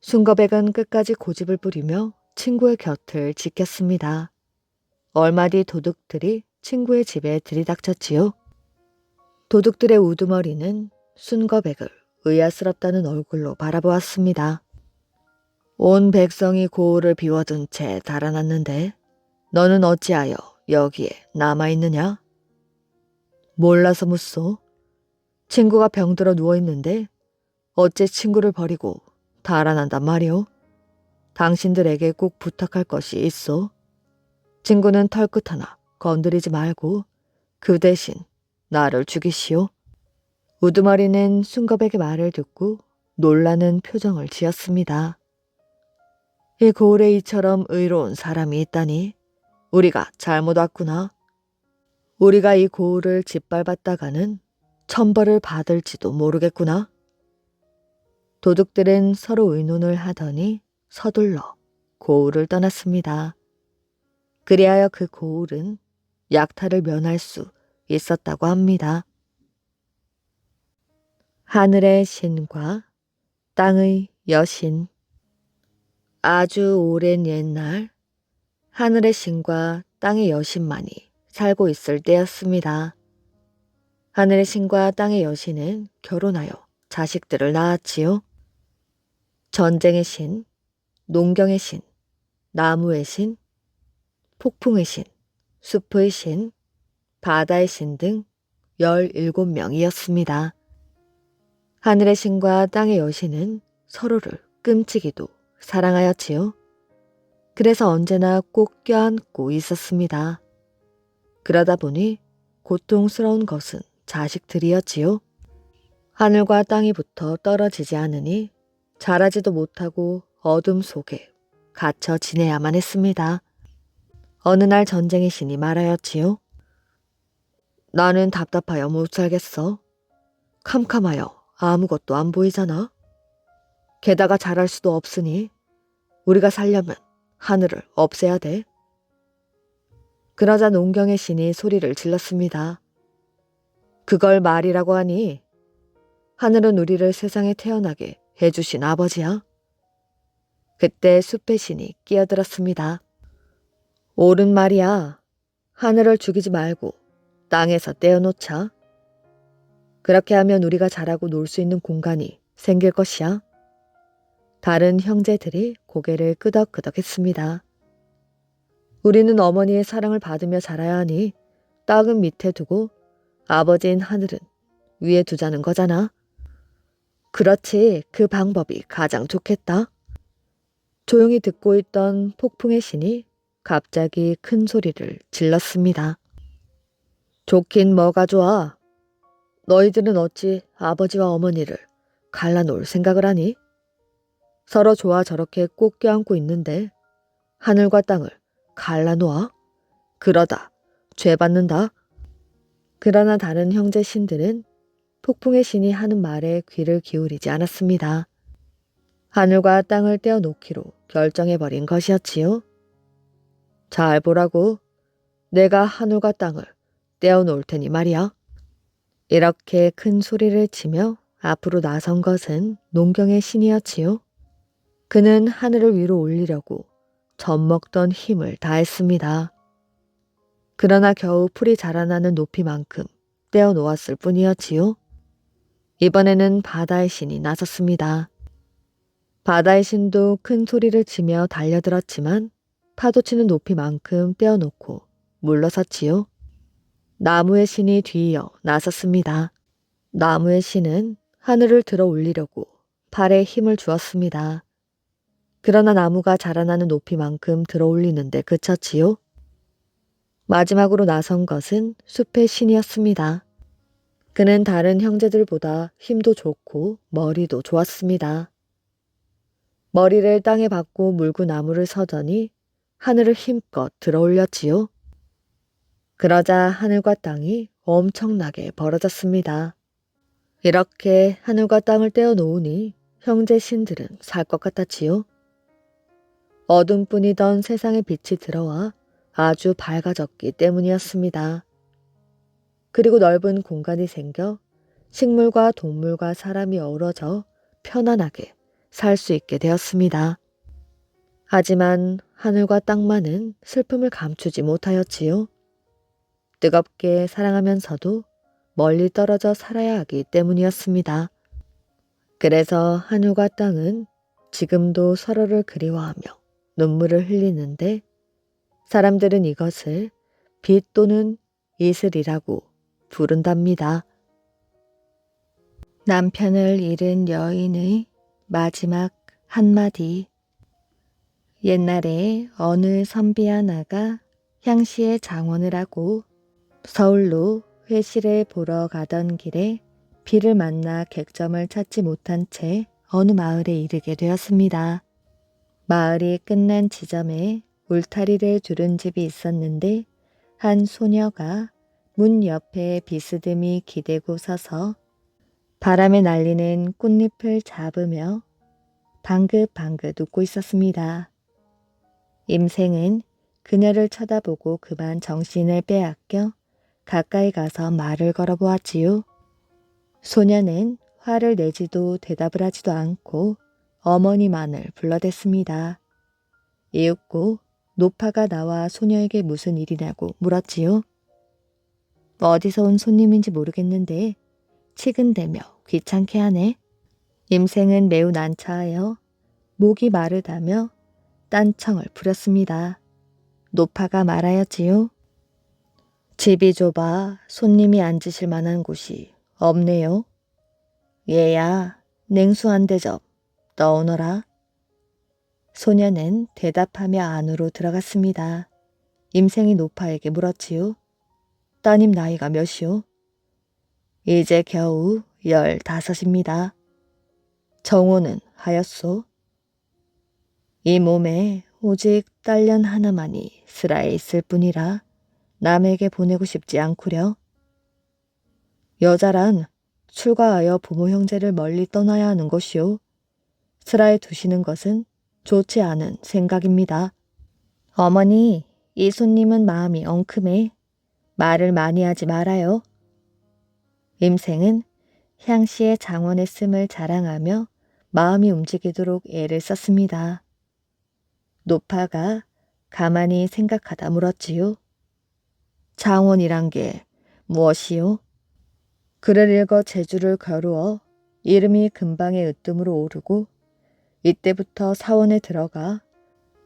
순거백은 끝까지 고집을 부리며 친구의 곁을 지켰습니다. 얼마 뒤 도둑들이 친구의 집에 들이닥쳤지요. 도둑들의 우두머리는 순거백을 의아스럽다는 얼굴로 바라보았습니다. 온 백성이 고을을 비워둔 채 달아났는데 너는 어찌하여 여기에 남아있느냐? 몰라서 묻소. 친구가 병들어 누워있는데 어째 친구를 버리고 달아난단 말이오? 당신들에게 꼭 부탁할 것이 있어. 친구는 털끝 하나 건드리지 말고 그 대신 나를 죽이시오. 우두머리는 순거백의 말을 듣고 놀라는 표정을 지었습니다. 이 고을에 이처럼 의로운 사람이 있다니 우리가 잘못 왔구나. 우리가 이 고을을 짓밟았다가는 천벌을 받을지도 모르겠구나. 도둑들은 서로 의논을 하더니 서둘러 고을을 떠났습니다. 그리하여 그 고을은 약탈을 면할 수 있었다고 합니다. 하늘의 신과 땅의 여신. 아주 오랜 옛날 하늘의 신과 땅의 여신만이 살고 있을 때였습니다. 하늘의 신과 땅의 여신은 결혼하여 자식들을 낳았지요. 전쟁의 신, 농경의 신, 나무의 신, 폭풍의 신, 숲의 신, 바다의 신 등 17명이었습니다. 하늘의 신과 땅의 여신은 서로를 끔찍이도 사랑하였지요. 그래서 언제나 꼭 껴안고 있었습니다. 그러다 보니 고통스러운 것은 자식들이었지요. 하늘과 땅이 붙어 떨어지지 않으니 자라지도 못하고 어둠 속에 갇혀 지내야만 했습니다. 어느 날 전쟁의 신이 말하였지요. 나는 답답하여 못 살겠어. 캄캄하여 아무것도 안 보이잖아. 게다가 자랄 수도 없으니 우리가 살려면 하늘을 없애야 돼. 그러자 농경의 신이 소리를 질렀습니다. 그걸 말이라고 하니 하늘은 우리를 세상에 태어나게 해주신 아버지야. 그때 숲의 신이 끼어들었습니다. 옳은 말이야. 하늘을 죽이지 말고 땅에서 떼어놓자. 그렇게 하면 우리가 자라고 놀 수 있는 공간이 생길 것이야. 다른 형제들이 고개를 끄덕끄덕했습니다. 우리는 어머니의 사랑을 받으며 자라야 하니 땅은 밑에 두고 아버지인 하늘은 위에 두자는 거잖아. 그렇지, 그 방법이 가장 좋겠다. 조용히 듣고 있던 폭풍의 신이 갑자기 큰 소리를 질렀습니다. 좋긴 뭐가 좋아. 너희들은 어찌 아버지와 어머니를 갈라놓을 생각을 하니? 서로 좋아 저렇게 꼭 껴안고 있는데 하늘과 땅을 갈라놓아? 그러다 죄 받는다. 그러나 다른 형제 신들은 폭풍의 신이 하는 말에 귀를 기울이지 않았습니다. 하늘과 땅을 떼어놓기로 결정해버린 것이었지요. 잘 보라고. 내가 하늘과 땅을 떼어놓을 테니 말이야. 이렇게 큰 소리를 치며 앞으로 나선 것은 농경의 신이었지요. 그는 하늘을 위로 올리려고 젖먹던 힘을 다했습니다. 그러나 겨우 풀이 자라나는 높이만큼 떼어 놓았을 뿐이었지요. 이번에는 바다의 신이 나섰습니다. 바다의 신도 큰 소리를 치며 달려들었지만 파도치는 높이만큼 떼어놓고 물러섰지요. 나무의 신이 뒤이어 나섰습니다. 나무의 신은 하늘을 들어 올리려고 팔에 힘을 주었습니다. 그러나 나무가 자라나는 높이만큼 들어 올리는데 그쳤지요. 마지막으로 나선 것은 숲의 신이었습니다. 그는 다른 형제들보다 힘도 좋고 머리도 좋았습니다. 머리를 땅에 박고 물고 나무를 서더니 하늘을 힘껏 들어 올렸지요. 그러자 하늘과 땅이 엄청나게 벌어졌습니다. 이렇게 하늘과 땅을 떼어 놓으니 형제 신들은 살 것 같았지요. 어둠뿐이던 세상에 빛이 들어와 아주 밝아졌기 때문이었습니다. 그리고 넓은 공간이 생겨 식물과 동물과 사람이 어우러져 편안하게 살 수 있게 되었습니다. 하지만 하늘과 땅만은 슬픔을 감추지 못하였지요. 뜨겁게 사랑하면서도 멀리 떨어져 살아야 하기 때문이었습니다. 그래서 하늘과 땅은 지금도 서로를 그리워하며 눈물을 흘리는데 사람들은 이것을 빛 또는 이슬이라고 부른답니다. 남편을 잃은 여인의 마지막 한마디. 옛날에 어느 선비 하나가 향시의 장원을 하고 서울로 회시를 보러 가던 길에 비를 만나 객점을 찾지 못한 채 어느 마을에 이르게 되었습니다. 마을이 끝난 지점에 울타리를 두른 집이 있었는데 한 소녀가 문 옆에 비스듬히 기대고 서서 바람에 날리는 꽃잎을 잡으며 방긋방긋 웃고 있었습니다. 임생은 그녀를 쳐다보고 그만 정신을 빼앗겨 가까이 가서 말을 걸어보았지요. 소녀는 화를 내지도 대답을 하지도 않고 어머니만을 불러댔습니다. 이윽고 노파가 나와 소녀에게 무슨 일이냐고 물었지요. 어디서 온 손님인지 모르겠는데 치근대며 귀찮게 하네. 임생은 매우 난처하여 목이 마르다며 딴청을 부렸습니다. 노파가 말하였지요. 집이 좁아 손님이 앉으실 만한 곳이 없네요. 얘야, 냉수 한 대접 넣어오너라. 소녀는 대답하며 안으로 들어갔습니다. 임생이 노파에게 물었지요. 따님 나이가 몇이오? 이제 겨우 15입니다. 정호는 하였소? 이 몸에 오직 딸년 하나만이 슬하에 있을 뿐이라 남에게 보내고 싶지 않구려. 여자란 출가하여 부모 형제를 멀리 떠나야 하는 것이오. 슬하에 두시는 것은 좋지 않은 생각입니다. 어머니, 이 손님은 마음이 엉큼해. 말을 많이 하지 말아요. 임생은 향시의 장원했음을 자랑하며 마음이 움직이도록 애를 썼습니다. 노파가 가만히 생각하다 물었지요. 장원이란 게 무엇이요? 글을 읽어 재주를 겨루어 이름이 금방의 으뜸으로 오르고 이때부터 사원에 들어가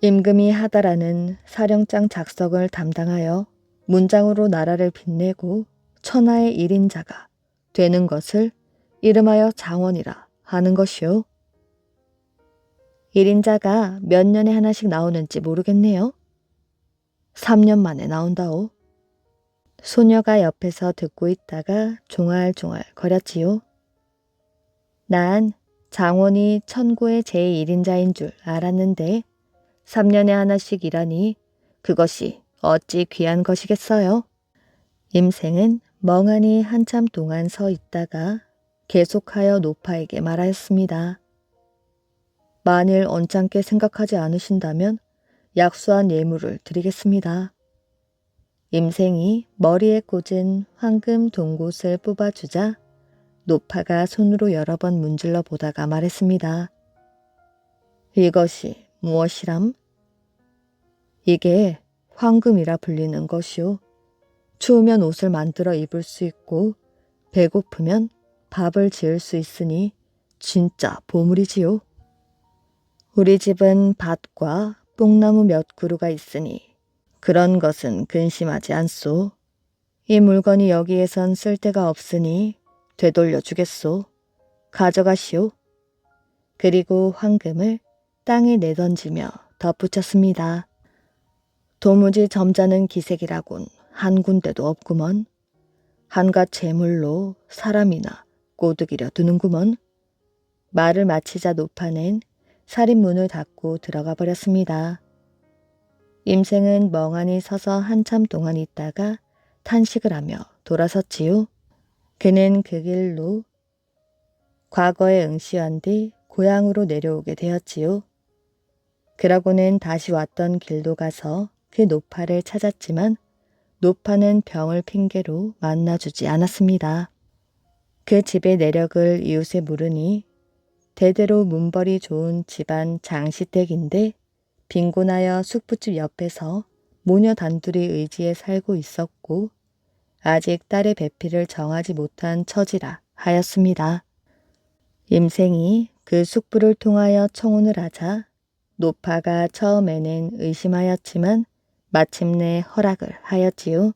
임금이 하다라는 사령장 작성을 담당하여 문장으로 나라를 빛내고 천하의 일인자가 되는 것을 이름하여 장원이라 하는 것이요. 일인자가 몇 년에 하나씩 나오는지 모르겠네요. 3년 만에 나온다오. 소녀가 옆에서 듣고 있다가 종알종알 거렸지요. 난 장원이 천구의 제1인자인 줄 알았는데 3년에 하나씩 일하니 그것이 어찌 귀한 것이겠어요. 임생은 멍하니 한참 동안 서 있다가 계속하여 노파에게 말하였습니다. 만일 언짢게 생각하지 않으신다면 약수한 예물을 드리겠습니다. 임생이 머리에 꽂은 황금 동곳을 뽑아주자 노파가 손으로 여러 번 문질러 보다가 말했습니다. 이것이 무엇이람? 이게 황금이라 불리는 것이오. 추우면 옷을 만들어 입을 수 있고 배고프면 밥을 지을 수 있으니 진짜 보물이지요. 우리 집은 밭과 뽕나무 몇 그루가 있으니 그런 것은 근심하지 않소. 이 물건이 여기에선 쓸데가 없으니 되돌려 주겠소. 가져가시오. 그리고 황금을 땅에 내던지며 덧붙였습니다. 도무지 점잖은 기색이라곤 한 군데도 없구먼. 한갓 재물로 사람이나 꼬드기려 두는구먼. 말을 마치자 노파는 살인문을 닫고 들어가 버렸습니다. 임생은 멍하니 서서 한참 동안 있다가 탄식을 하며 돌아섰지요. 그는 그 길로 과거에 응시한 뒤 고향으로 내려오게 되었지요. 그러고는 다시 왔던 길로 가서 그 노파를 찾았지만 노파는 병을 핑계로 만나주지 않았습니다. 그 집의 내력을 이웃에 물으니 대대로 문벌이 좋은 집안 장시댁인데 빈곤하여 숙부집 옆에서 모녀 단둘이 의지에 살고 있었고 아직 딸의 배필을 정하지 못한 처지라 하였습니다. 임생이 그 숙부를 통하여 청혼을 하자 노파가 처음에는 의심하였지만 마침내 허락을 하였지요.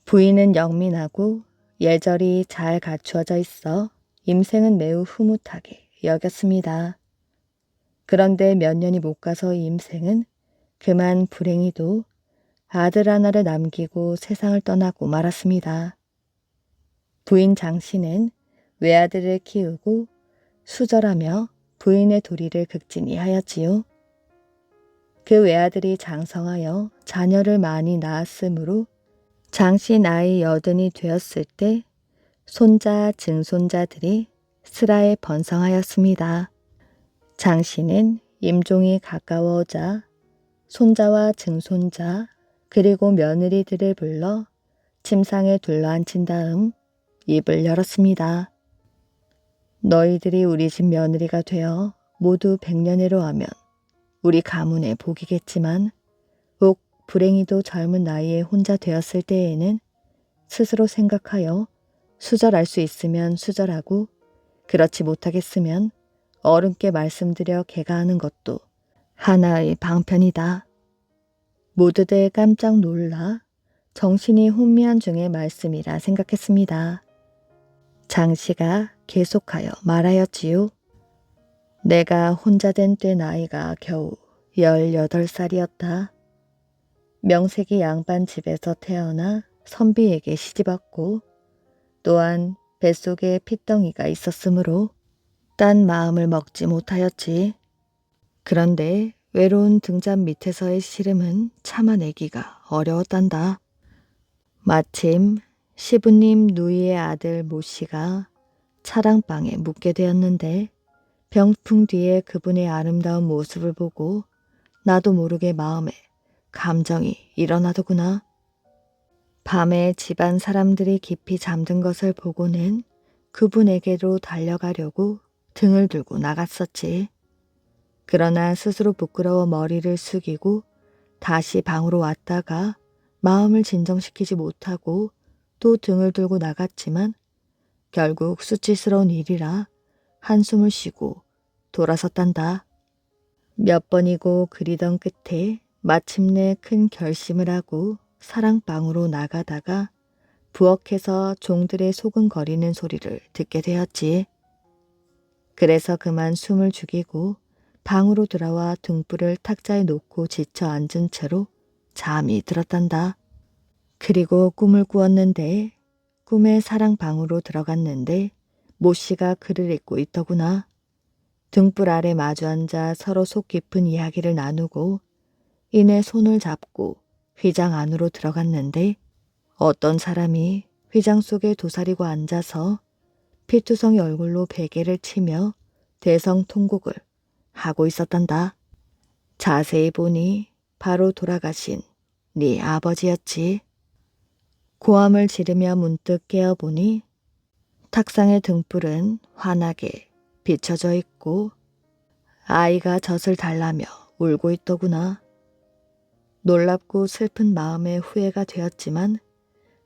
부인은 영민하고 예절이 잘 갖추어져 있어 임생은 매우 흐뭇하게 여겼습니다. 그런데 몇 년이 못 가서 임생은 그만 불행히도 아들 하나를 남기고 세상을 떠나고 말았습니다. 부인 장씨는 외아들을 키우고 수절하며 부인의 도리를 극진히 하였지요. 그 외아들이 장성하여 자녀를 많이 낳았으므로 장씨 나이 80이 되었을 때 손자 증손자들이 슬하에 번성하였습니다. 장씨는 임종이 가까워오자 손자와 증손자 그리고 며느리들을 불러 침상에 둘러앉힌 다음 입을 열었습니다. 너희들이 우리 집 며느리가 되어 모두 100년회로 하면 우리 가문의 복이겠지만 혹 불행히도 젊은 나이에 혼자 되었을 때에는 스스로 생각하여 수절할 수 있으면 수절하고 그렇지 못하겠으면 어른께 말씀드려 개가하는 것도 하나의 방편이다. 모두들 깜짝 놀라 정신이 혼미한 중의 말씀이라 생각했습니다. 장씨가 계속하여 말하였지요. 내가 혼자 된 때 나이가 겨우 18살이었다. 명색이 양반 집에서 태어나 선비에게 시집왔고 또한 뱃속에 핏덩이가 있었으므로 딴 마음을 먹지 못하였지. 그런데 외로운 등잔 밑에서의 시름은 참아내기가 어려웠단다. 마침 시부님 누이의 아들 모씨가 차랑방에 묵게 되었는데 병풍 뒤에 그분의 아름다운 모습을 보고 나도 모르게 마음에 감정이 일어나더구나. 밤에 집안 사람들이 깊이 잠든 것을 보고는 그분에게로 달려가려고 등을 들고 나갔었지. 그러나 스스로 부끄러워 머리를 숙이고 다시 방으로 왔다가 마음을 진정시키지 못하고 또 등을 들고 나갔지만 결국 수치스러운 일이라 한숨을 쉬고 돌아섰단다. 몇 번이고 그리던 끝에 마침내 큰 결심을 하고 사랑방으로 나가다가 부엌에서 종들의 소근거리는 소리를 듣게 되었지. 그래서 그만 숨을 죽이고 방으로 들어와 등불을 탁자에 놓고 지쳐 앉은 채로 잠이 들었단다. 그리고 꿈을 꾸었는데 꿈에 사랑방으로 들어갔는데 모씨가 글을 읽고 있더구나. 등불 아래 마주 앉아 서로 속 깊은 이야기를 나누고 이내 손을 잡고 휘장 안으로 들어갔는데 어떤 사람이 휘장 속에 도사리고 앉아서 피투성이 얼굴로 베개를 치며 대성통곡을 하고 있었단다. 자세히 보니 바로 돌아가신 네 아버지였지. 고함을 지르며 문득 깨어보니 탁상의 등불은 환하게 비춰져 있고 아이가 젖을 달라며 울고 있더구나. 놀랍고 슬픈 마음에 후회가 되었지만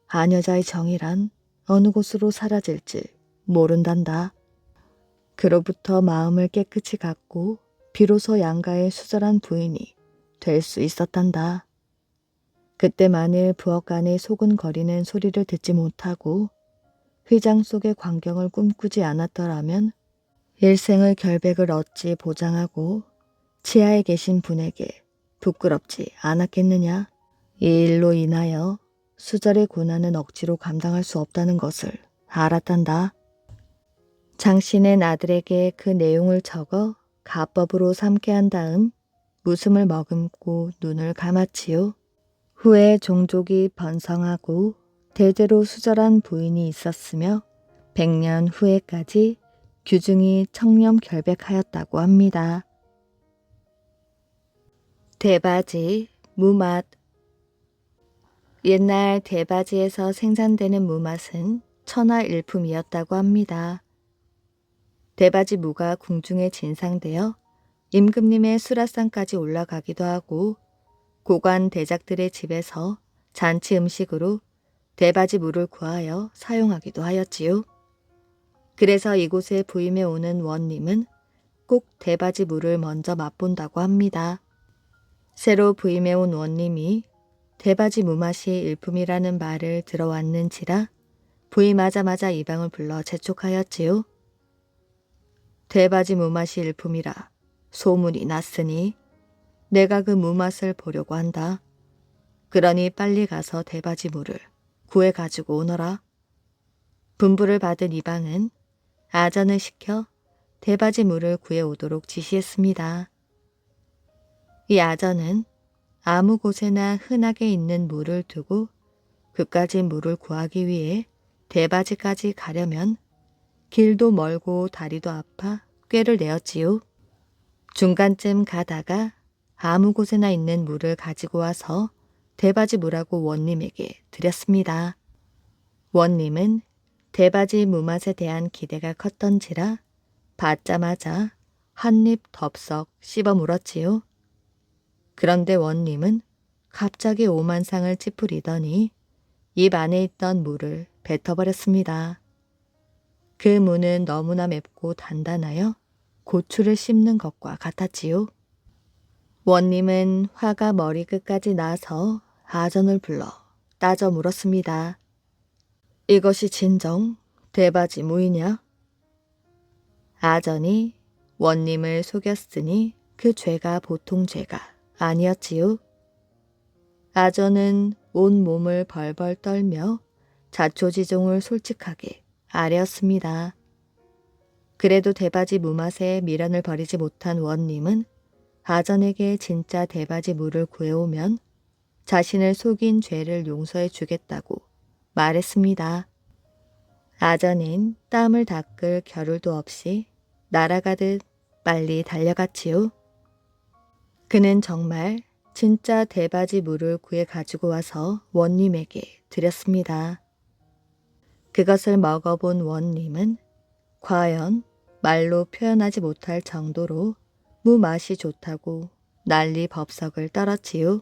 아녀자의 정이란 어느 곳으로 사라질지 모른단다. 그로부터 마음을 깨끗이 갖고 비로소 양가의 수절한 부인이 될 수 있었단다. 그때 만일 부엌 안에 소근거리는 소리를 듣지 못하고 휘장 속의 광경을 꿈꾸지 않았더라면 일생의 결백을 어찌 보장하고 치하에 계신 분에게 부끄럽지 않았겠느냐. 이 일로 인하여 수절의 고난은 억지로 감당할 수 없다는 것을 알았단다. 장씨는 아들에게 그 내용을 적어 가법으로 삼게 한 다음 웃음을 머금고 눈을 감았지요. 후에 종족이 번성하고 대대로 수절한 부인이 있었으며 100년 후에까지 규중이 청렴결백하였다고 합니다. 대바지, 무맛. 옛날 대바지에서 생산되는 무맛은 천하일품이었다고 합니다. 대바지 무가 궁중에 진상되어 임금님의 수라상까지 올라가기도 하고 고관 대작들의 집에서 잔치 음식으로 대바지 무를 구하여 사용하기도 하였지요. 그래서 이곳에 부임해 오는 원님은 꼭 대바지 무를 먼저 맛본다고 합니다. 새로 부임해 온 원님이 대바지 무맛이 일품이라는 말을 들어왔는지라 부임하자마자 이방을 불러 재촉하였지요. 대바지 무맛이 일품이라 소문이 났으니 내가 그 무맛을 보려고 한다. 그러니 빨리 가서 대바지 무를 구해 가지고 오너라. 분부를 받은 이방은 아전을 시켜 대바지 무를 구해 오도록 지시했습니다. 이 아전은 아무 곳에나 흔하게 있는 물을 두고 그까지 물을 구하기 위해 대바지까지 가려면 길도 멀고 다리도 아파 꾀를 내었지요. 중간쯤 가다가 아무 곳에나 있는 물을 가지고 와서 대바지 무라고 원님에게 드렸습니다. 원님은 대바지 무맛에 대한 기대가 컸던지라 받자마자 한 입 덥석 씹어 물었지요. 그런데 원님은 갑자기 오만상을 찌푸리더니 입 안에 있던 물을 뱉어버렸습니다. 그 무는 너무나 맵고 단단하여 고추를 씹는 것과 같았지요. 원님은 화가 머리끝까지 나서 아전을 불러 따져 물었습니다. 이것이 진정 대바지 무이냐? 아전이 원님을 속였으니 그 죄가 보통 죄가 아니었지요. 아전은 온 몸을 벌벌 떨며 자초지종을 솔직하게 아뢰었습니다. 그래도 대바지 무맛에 미련을 버리지 못한 원님은 아전에게 진짜 대바지 무를 구해오면 자신을 속인 죄를 용서해 주겠다고 말했습니다. 아전은 땀을 닦을 겨를도 없이 날아가듯 빨리 달려갔지요. 그는 정말 진짜 대바지 무를 구해 가지고 와서 원님에게 드렸습니다. 그것을 먹어본 원님은 과연 말로 표현하지 못할 정도로 무 맛이 좋다고 난리 법석을 떨었지요.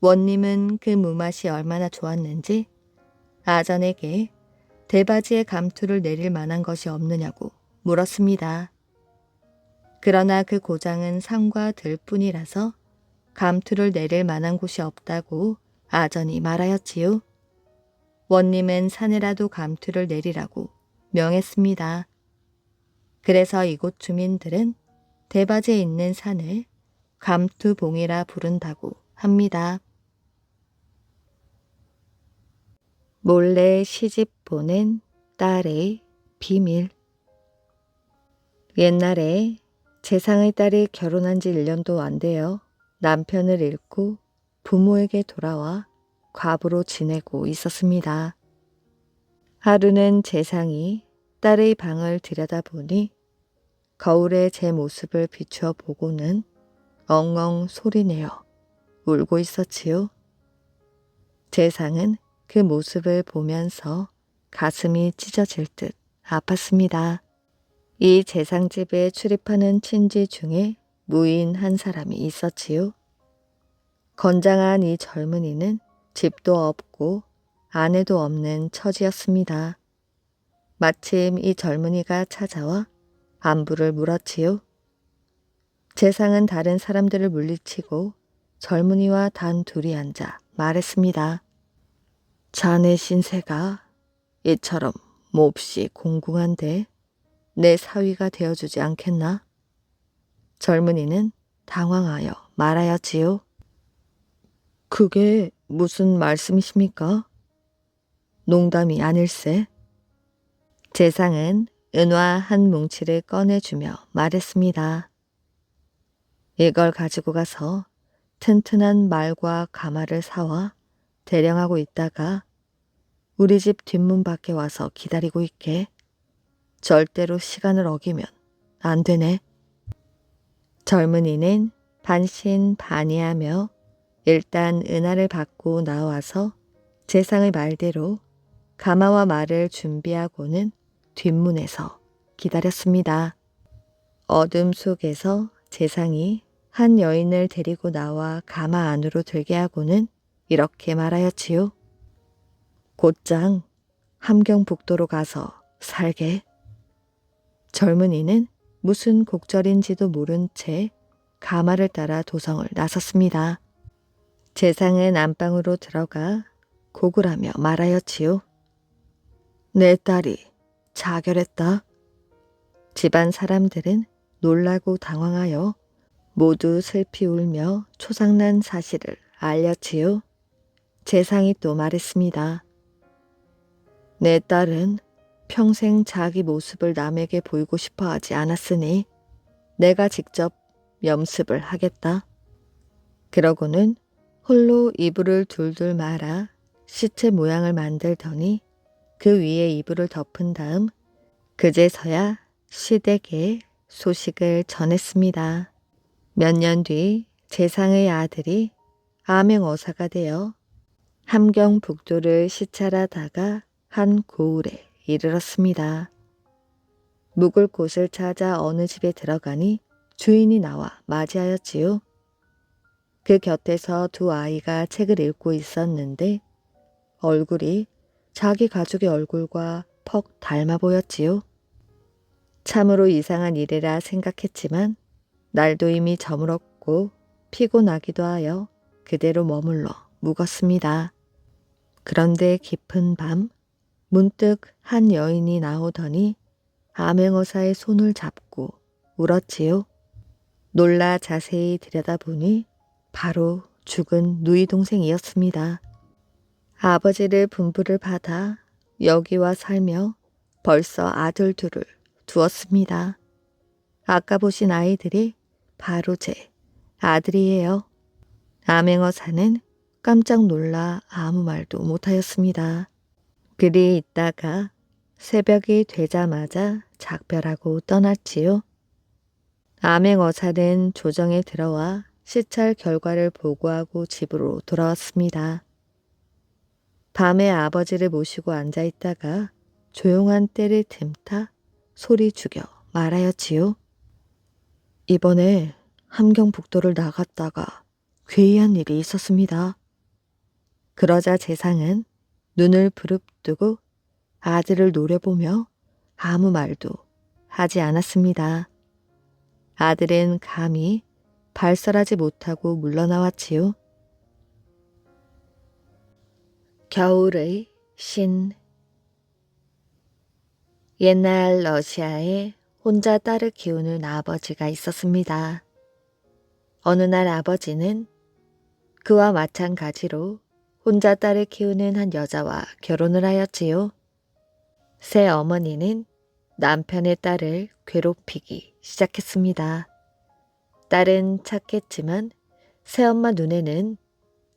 원님은 그 무맛이 얼마나 좋았는지 아전에게 대바지의 감투를 내릴 만한 것이 없느냐고 물었습니다. 그러나 그 고장은 산과 들뿐이라서 감투를 내릴 만한 곳이 없다고 아전이 말하였지요. 원님은 산에라도 감투를 내리라고 명했습니다. 그래서 이곳 주민들은 대바지에 있는 산을 감투봉이라 부른다고 합니다. 몰래 시집 보낸 딸의 비밀. 옛날에 재상의 딸이 결혼한 지 1년도 안 되어 남편을 잃고 부모에게 돌아와 과부로 지내고 있었습니다. 하루는 재상이 딸의 방을 들여다보니 거울에 제 모습을 비추어 보고는 엉엉 소리내어 울고 있었지요. 재상은 그 모습을 보면서 가슴이 찢어질 듯 아팠습니다. 이 재상집에 출입하는 친지 중에 무인 한 사람이 있었지요. 건장한 이 젊은이는 집도 없고 아내도 없는 처지였습니다. 마침 이 젊은이가 찾아와 안부를 물었지요. 재상은 다른 사람들을 물리치고 젊은이와 단 둘이 앉아 말했습니다. 자네 신세가 이처럼 몹시 공궁한데 내 사위가 되어주지 않겠나? 젊은이는 당황하여 말하였지요. 그게 무슨 말씀이십니까? 농담이 아닐세. 재상은 은화 한 뭉치를 꺼내주며 말했습니다. 이걸 가지고 가서 튼튼한 말과 가마를 사와 대령하고 있다가 우리 집 뒷문 밖에 와서 기다리고 있게. 절대로 시간을 어기면 안 되네. 젊은이는 반신반의하며 일단 은하를 받고 나와서 재상의 말대로 가마와 말을 준비하고는 뒷문에서 기다렸습니다. 어둠 속에서 재상이 한 여인을 데리고 나와 가마 안으로 들게 하고는 이렇게 말하였지요. 곧장 함경북도로 가서 살게. 젊은이는 무슨 곡절인지도 모른 채 가마를 따라 도성을 나섰습니다. 재상은 안방으로 들어가 곡을 하며 말하였지요. 내 딸이 자결했다. 집안 사람들은 놀라고 당황하여 모두 슬피 울며 초상난 사실을 알렸지요. 재상이 또 말했습니다. 내 딸은 평생 자기 모습을 남에게 보이고 싶어 하지 않았으니 내가 직접 염습을 하겠다. 그러고는 홀로 이불을 둘둘 말아 시체 모양을 만들더니 그 위에 이불을 덮은 다음 그제서야 시댁에 소식을 전했습니다. 몇 년 뒤 재상의 아들이 암행어사가 되어 함경북도를 시찰하다가 한 고을에 이르렀습니다. 묵을 곳을 찾아 어느 집에 들어가니 주인이 나와 맞이하였지요. 그 곁에서 두 아이가 책을 읽고 있었는데 얼굴이 자기 가족의 얼굴과 퍽 닮아 보였지요. 참으로 이상한 일이라 생각했지만 날도 이미 저물었고 피곤하기도 하여 그대로 머물러 묵었습니다. 그런데 깊은 밤 문득 한 여인이 나오더니 암행어사의 손을 잡고 울었지요. 놀라 자세히 들여다보니 바로 죽은 누이 동생이었습니다. 아버지를 분부를 받아 여기와 살며 벌써 아들 둘을 두었습니다. 아까 보신 아이들이 바로 제 아들이에요. 암행어사는 깜짝 놀라 아무 말도 못하였습니다. 그리 있다가 새벽이 되자마자 작별하고 떠났지요. 암행어사는 조정에 들어와 시찰 결과를 보고하고 집으로 돌아왔습니다. 밤에 아버지를 모시고 앉아있다가 조용한 때를 틈타 소리 죽여 말하였지요. 이번에 함경북도를 나갔다가 괴이한 일이 있었습니다. 그러자 재상은 눈을 부릅뜨고 아들을 노려보며 아무 말도 하지 않았습니다. 아들은 감히 발설하지 못하고 물러나왔지요. 겨울의 신. 옛날 러시아에 혼자 딸을 키우는 아버지가 있었습니다. 어느 날 아버지는 그와 마찬가지로 혼자 딸을 키우는 한 여자와 결혼을 하였지요. 새 어머니는 남편의 딸을 괴롭히기 시작했습니다. 딸은 착했지만 새엄마 눈에는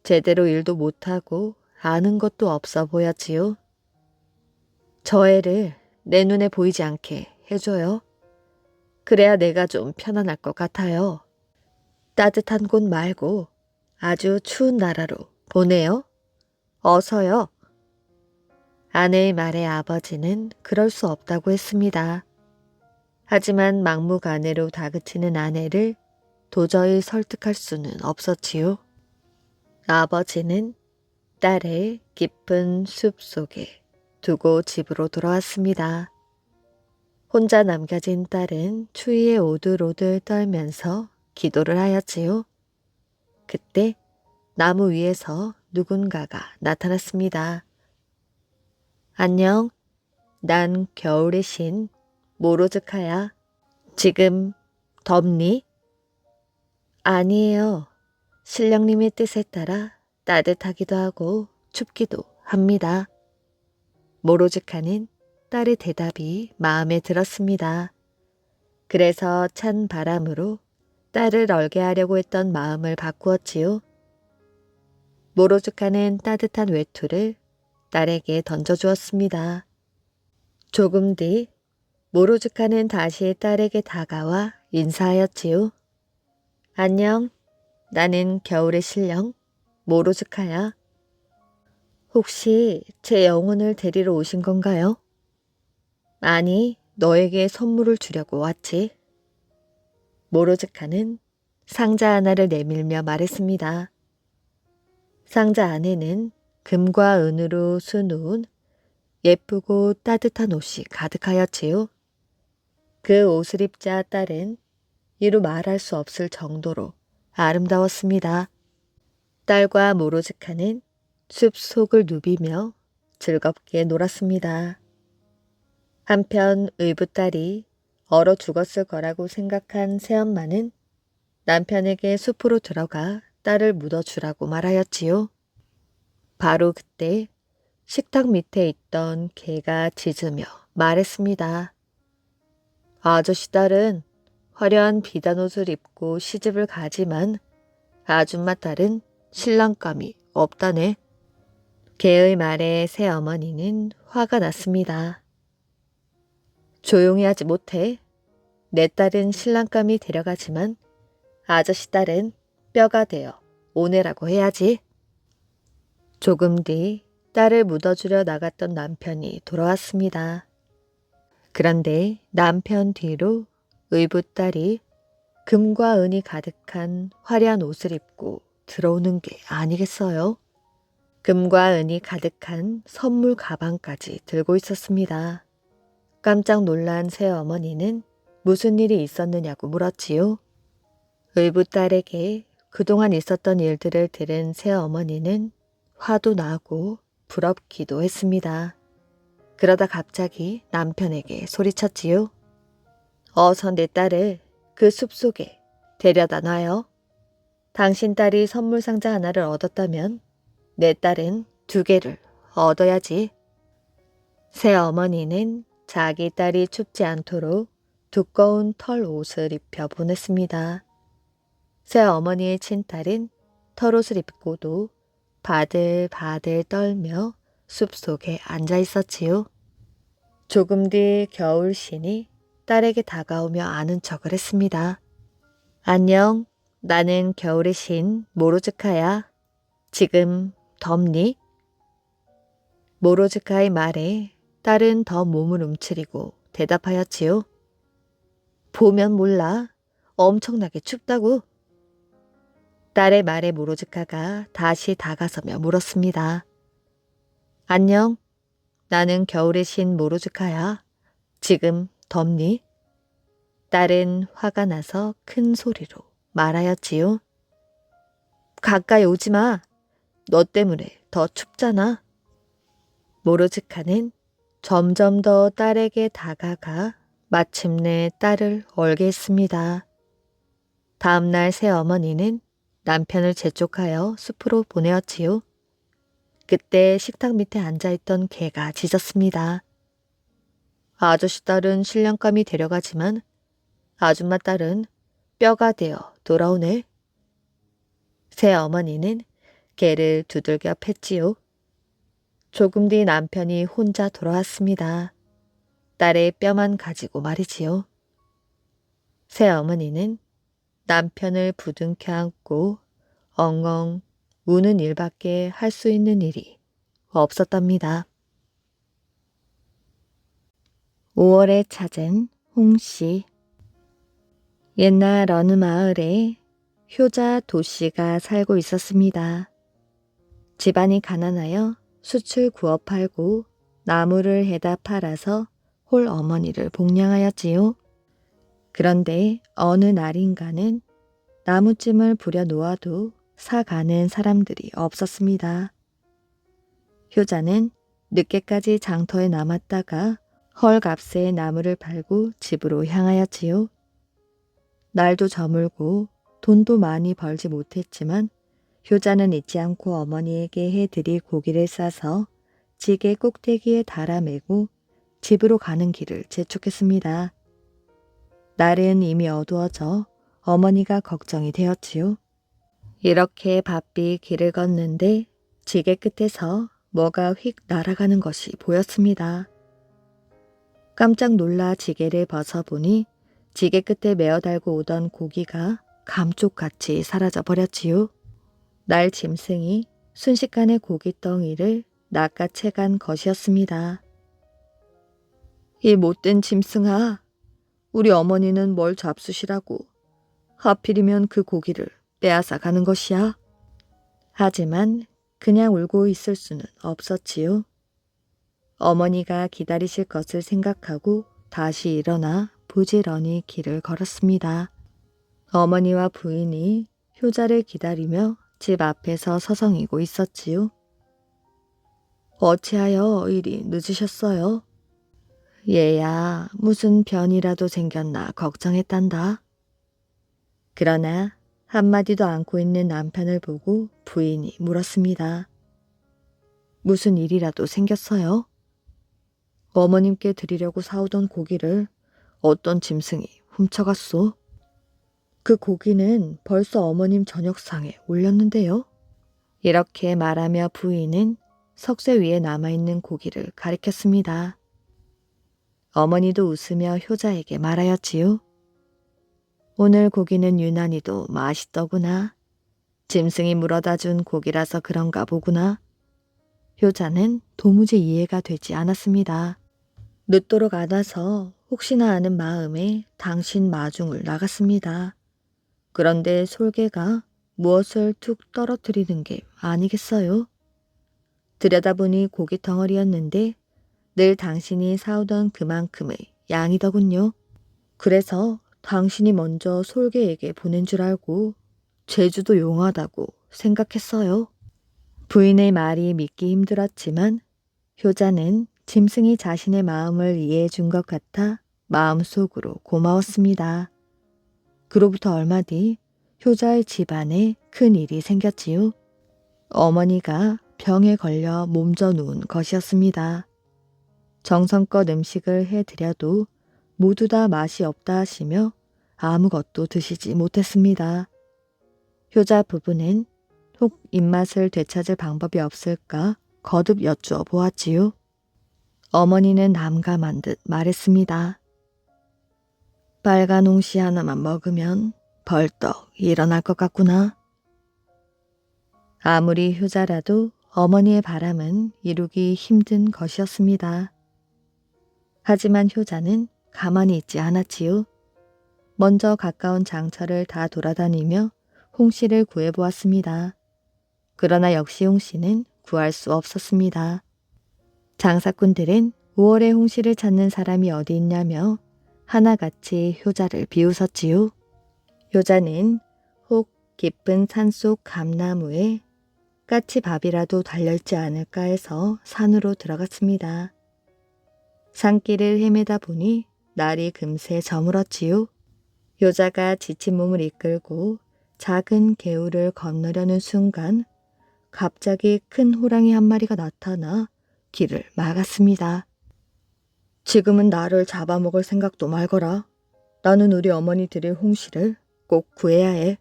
제대로 일도 못하고 아는 것도 없어 보였지요. 저 애를 내 눈에 보이지 않게 해줘요. 그래야 내가 좀 편안할 것 같아요. 따뜻한 곳 말고 아주 추운 나라로 보내요. 어서요. 아내의 말에 아버지는 그럴 수 없다고 했습니다. 하지만 막무가내로 다그치는 아내를 도저히 설득할 수는 없었지요. 아버지는 딸을 깊은 숲 속에 두고 집으로 돌아왔습니다. 혼자 남겨진 딸은 추위에 오들오들 떨면서 기도를 하였지요. 그때 나무 위에서 누군가가 나타났습니다. 안녕, 난 겨울의 신 모로즈카야. 지금 덥니? 아니에요. 신령님의 뜻에 따라 따뜻하기도 하고 춥기도 합니다. 모로즈카는 딸의 대답이 마음에 들었습니다. 그래서 찬 바람으로 딸을 얼게 하려고 했던 마음을 바꾸었지요. 모로즈카는 따뜻한 외투를 딸에게 던져주었습니다. 조금 뒤 모로즈카는 다시 딸에게 다가와 인사하였지요. 안녕, 나는 겨울의 신령 모로즈카야. 혹시 제 영혼을 데리러 오신 건가요? 아니, 너에게 선물을 주려고 왔지. 모로즈카는 상자 하나를 내밀며 말했습니다. 상자 안에는 금과 은으로 수놓은 예쁘고 따뜻한 옷이 가득하였지요. 그 옷을 입자 딸은 이루 말할 수 없을 정도로 아름다웠습니다. 딸과 모로즈카는 숲속을 누비며 즐겁게 놀았습니다. 한편 의붓딸이 얼어 죽었을 거라고 생각한 새엄마는 남편에게 숲으로 들어가 딸을 묻어주라고 말하였지요. 바로 그때 식탁 밑에 있던 개가 짖으며 말했습니다. 아저씨 딸은 화려한 비단 옷을 입고 시집을 가지만 아줌마 딸은 신랑감이 없다네. 개의 말에 새어머니는 화가 났습니다. 조용히 하지 못해. 내 딸은 신랑감이 데려가지만 아저씨 딸은 뼈가 되어 오네라고 해야지. 조금 뒤 딸을 묻어주려 나갔던 남편이 돌아왔습니다. 그런데 남편 뒤로 의붓딸이 금과 은이 가득한 화려한 옷을 입고 들어오는 게 아니겠어요? 금과 은이 가득한 선물 가방까지 들고 있었습니다. 깜짝 놀란 새어머니는 무슨 일이 있었느냐고 물었지요. 의붓딸에게 그동안 있었던 일들을 들은 새어머니는 화도 나고 부럽기도 했습니다. 그러다 갑자기 남편에게 소리쳤지요. 어서 내 딸을 그 숲속에 데려다 놔요. 당신 딸이 선물 상자 하나를 얻었다면 내 딸은 2개를 얻어야지. 새어머니는 자기 딸이 춥지 않도록 두꺼운 털 옷을 입혀 보냈습니다. 새어머니의 친딸은 털옷을 입고도 바들바들 떨며 숲속에 앉아 있었지요. 조금 뒤 겨울신이 딸에게 다가오며 아는 척을 했습니다. 안녕, 나는 겨울의 신 모로즈카야. 지금 덥니? 모로즈카의 말에 딸은 더 몸을 움츠리고 대답하였지요. 보면 몰라. 엄청나게 춥다고. 딸의 말에 모로즈카가 다시 다가서며 물었습니다. 안녕, 나는 겨울의 신 모로즈카야. 지금 덥니? 딸은 화가 나서 큰 소리로 말하였지요. 가까이 오지 마. 너 때문에 더 춥잖아. 모로즈카는 점점 더 딸에게 다가가 마침내 딸을 얼게 했습니다. 다음날 새어머니는 남편을 재촉하여 숲으로 보내었지요. 그때 식탁 밑에 앉아있던 개가 짖었습니다. 아저씨 딸은 신랑감이 데려가지만 아줌마 딸은 뼈가 되어 돌아오네. 새어머니는 개를 두들겨 팼지요. 조금 뒤 남편이 혼자 돌아왔습니다. 딸의 뼈만 가지고 말이지요. 새어머니는 남편을 부둥켜 안고 엉엉 우는 일밖에 할 수 있는 일이 없었답니다. 5월에 찾은 홍씨. 옛날 어느 마을에 효자 도씨가 살고 있었습니다. 집안이 가난하여 숯을 구워 팔고 나무를 해다 팔아서 홀 어머니를 복량하였지요. 그런데 어느 날인가는 나무찜을 부려 놓아도 사가는 사람들이 없었습니다. 효자는 늦게까지 장터에 남았다가 헐값에 나무를 팔고 집으로 향하였지요. 날도 저물고 돈도 많이 벌지 못했지만 효자는 잊지 않고 어머니에게 해드릴 고기를 싸서 지게 꼭대기에 달아매고 집으로 가는 길을 재촉했습니다. 날은 이미 어두워져 어머니가 걱정이 되었지요. 이렇게 바삐 길을 걷는데 지게 끝에서 뭐가 휙 날아가는 것이 보였습니다. 깜짝 놀라 지게를 벗어보니 지게 끝에 메어 달고 오던 고기가 감쪽같이 사라져 버렸지요. 날 짐승이 순식간에 고깃덩이를 낚아채간 것이었습니다. 이 못된 짐승아, 우리 어머니는 뭘 잡수시라고 하필이면 그 고기를 빼앗아 가는 것이야. 하지만 그냥 울고 있을 수는 없었지요. 어머니가 기다리실 것을 생각하고 다시 일어나 부지런히 길을 걸었습니다. 어머니와 부인이 효자를 기다리며 집 앞에서 서성이고 있었지요. 어찌하여 이리 늦으셨어요? 얘야, 무슨 변이라도 생겼나 걱정했단다. 그러나 한마디도 않고 있는 남편을 보고 부인이 물었습니다. 무슨 일이라도 생겼어요? 어머님께 드리려고 사오던 고기를 어떤 짐승이 훔쳐갔소. 그 고기는 벌써 어머님 저녁상에 올렸는데요. 이렇게 말하며 부인은 석쇠 위에 남아있는 고기를 가리켰습니다. 어머니도 웃으며 효자에게 말하였지요. 오늘 고기는 유난히도 맛있더구나. 짐승이 물어다 준 고기라서 그런가 보구나. 효자는 도무지 이해가 되지 않았습니다. 늦도록 안 와서 혹시나 하는 마음에 당신 마중을 나갔습니다. 그런데 솔개가 무엇을 툭 떨어뜨리는 게 아니겠어요? 들여다보니 고기 덩어리였는데 늘 당신이 사오던 그만큼의 양이더군요. 그래서 당신이 먼저 솔개에게 보낸 줄 알고 제주도 용하다고 생각했어요. 부인의 말이 믿기 힘들었지만 효자는 짐승이 자신의 마음을 이해해 준 것 같아 마음속으로 고마웠습니다. 그로부터 얼마 뒤 효자의 집안에 큰 일이 생겼지요. 어머니가 병에 걸려 몸져 누운 것이었습니다. 정성껏 음식을 해드려도 모두 다 맛이 없다 하시며 아무것도 드시지 못했습니다. 효자 부부는 혹 입맛을 되찾을 방법이 없을까 거듭 여쭈어 보았지요. 어머니는 남감한 듯 말했습니다. 빨간 홍시 하나만 먹으면 벌떡 일어날 것 같구나. 아무리 효자라도 어머니의 바람은 이루기 힘든 것이었습니다. 하지만 효자는 가만히 있지 않았지요. 먼저 가까운 장터를 다 돌아다니며 홍씨를 구해보았습니다. 그러나 역시 홍씨는 구할 수 없었습니다. 장사꾼들은 5월에 홍씨를 찾는 사람이 어디 있냐며 하나같이 효자를 비웃었지요. 효자는 혹 깊은 산속 감나무에 까치밥이라도 달려있지 않을까 해서 산으로 들어갔습니다. 산길을 헤매다 보니 날이 금세 저물었지요. 효자가 지친 몸을 이끌고 작은 개울을 건너려는 순간 갑자기 큰 호랑이 한 마리가 나타나 길을 막았습니다. 지금은 나를 잡아먹을 생각도 말거라. 나는 우리 어머니 드릴 홍시를 꼭 구해야 해.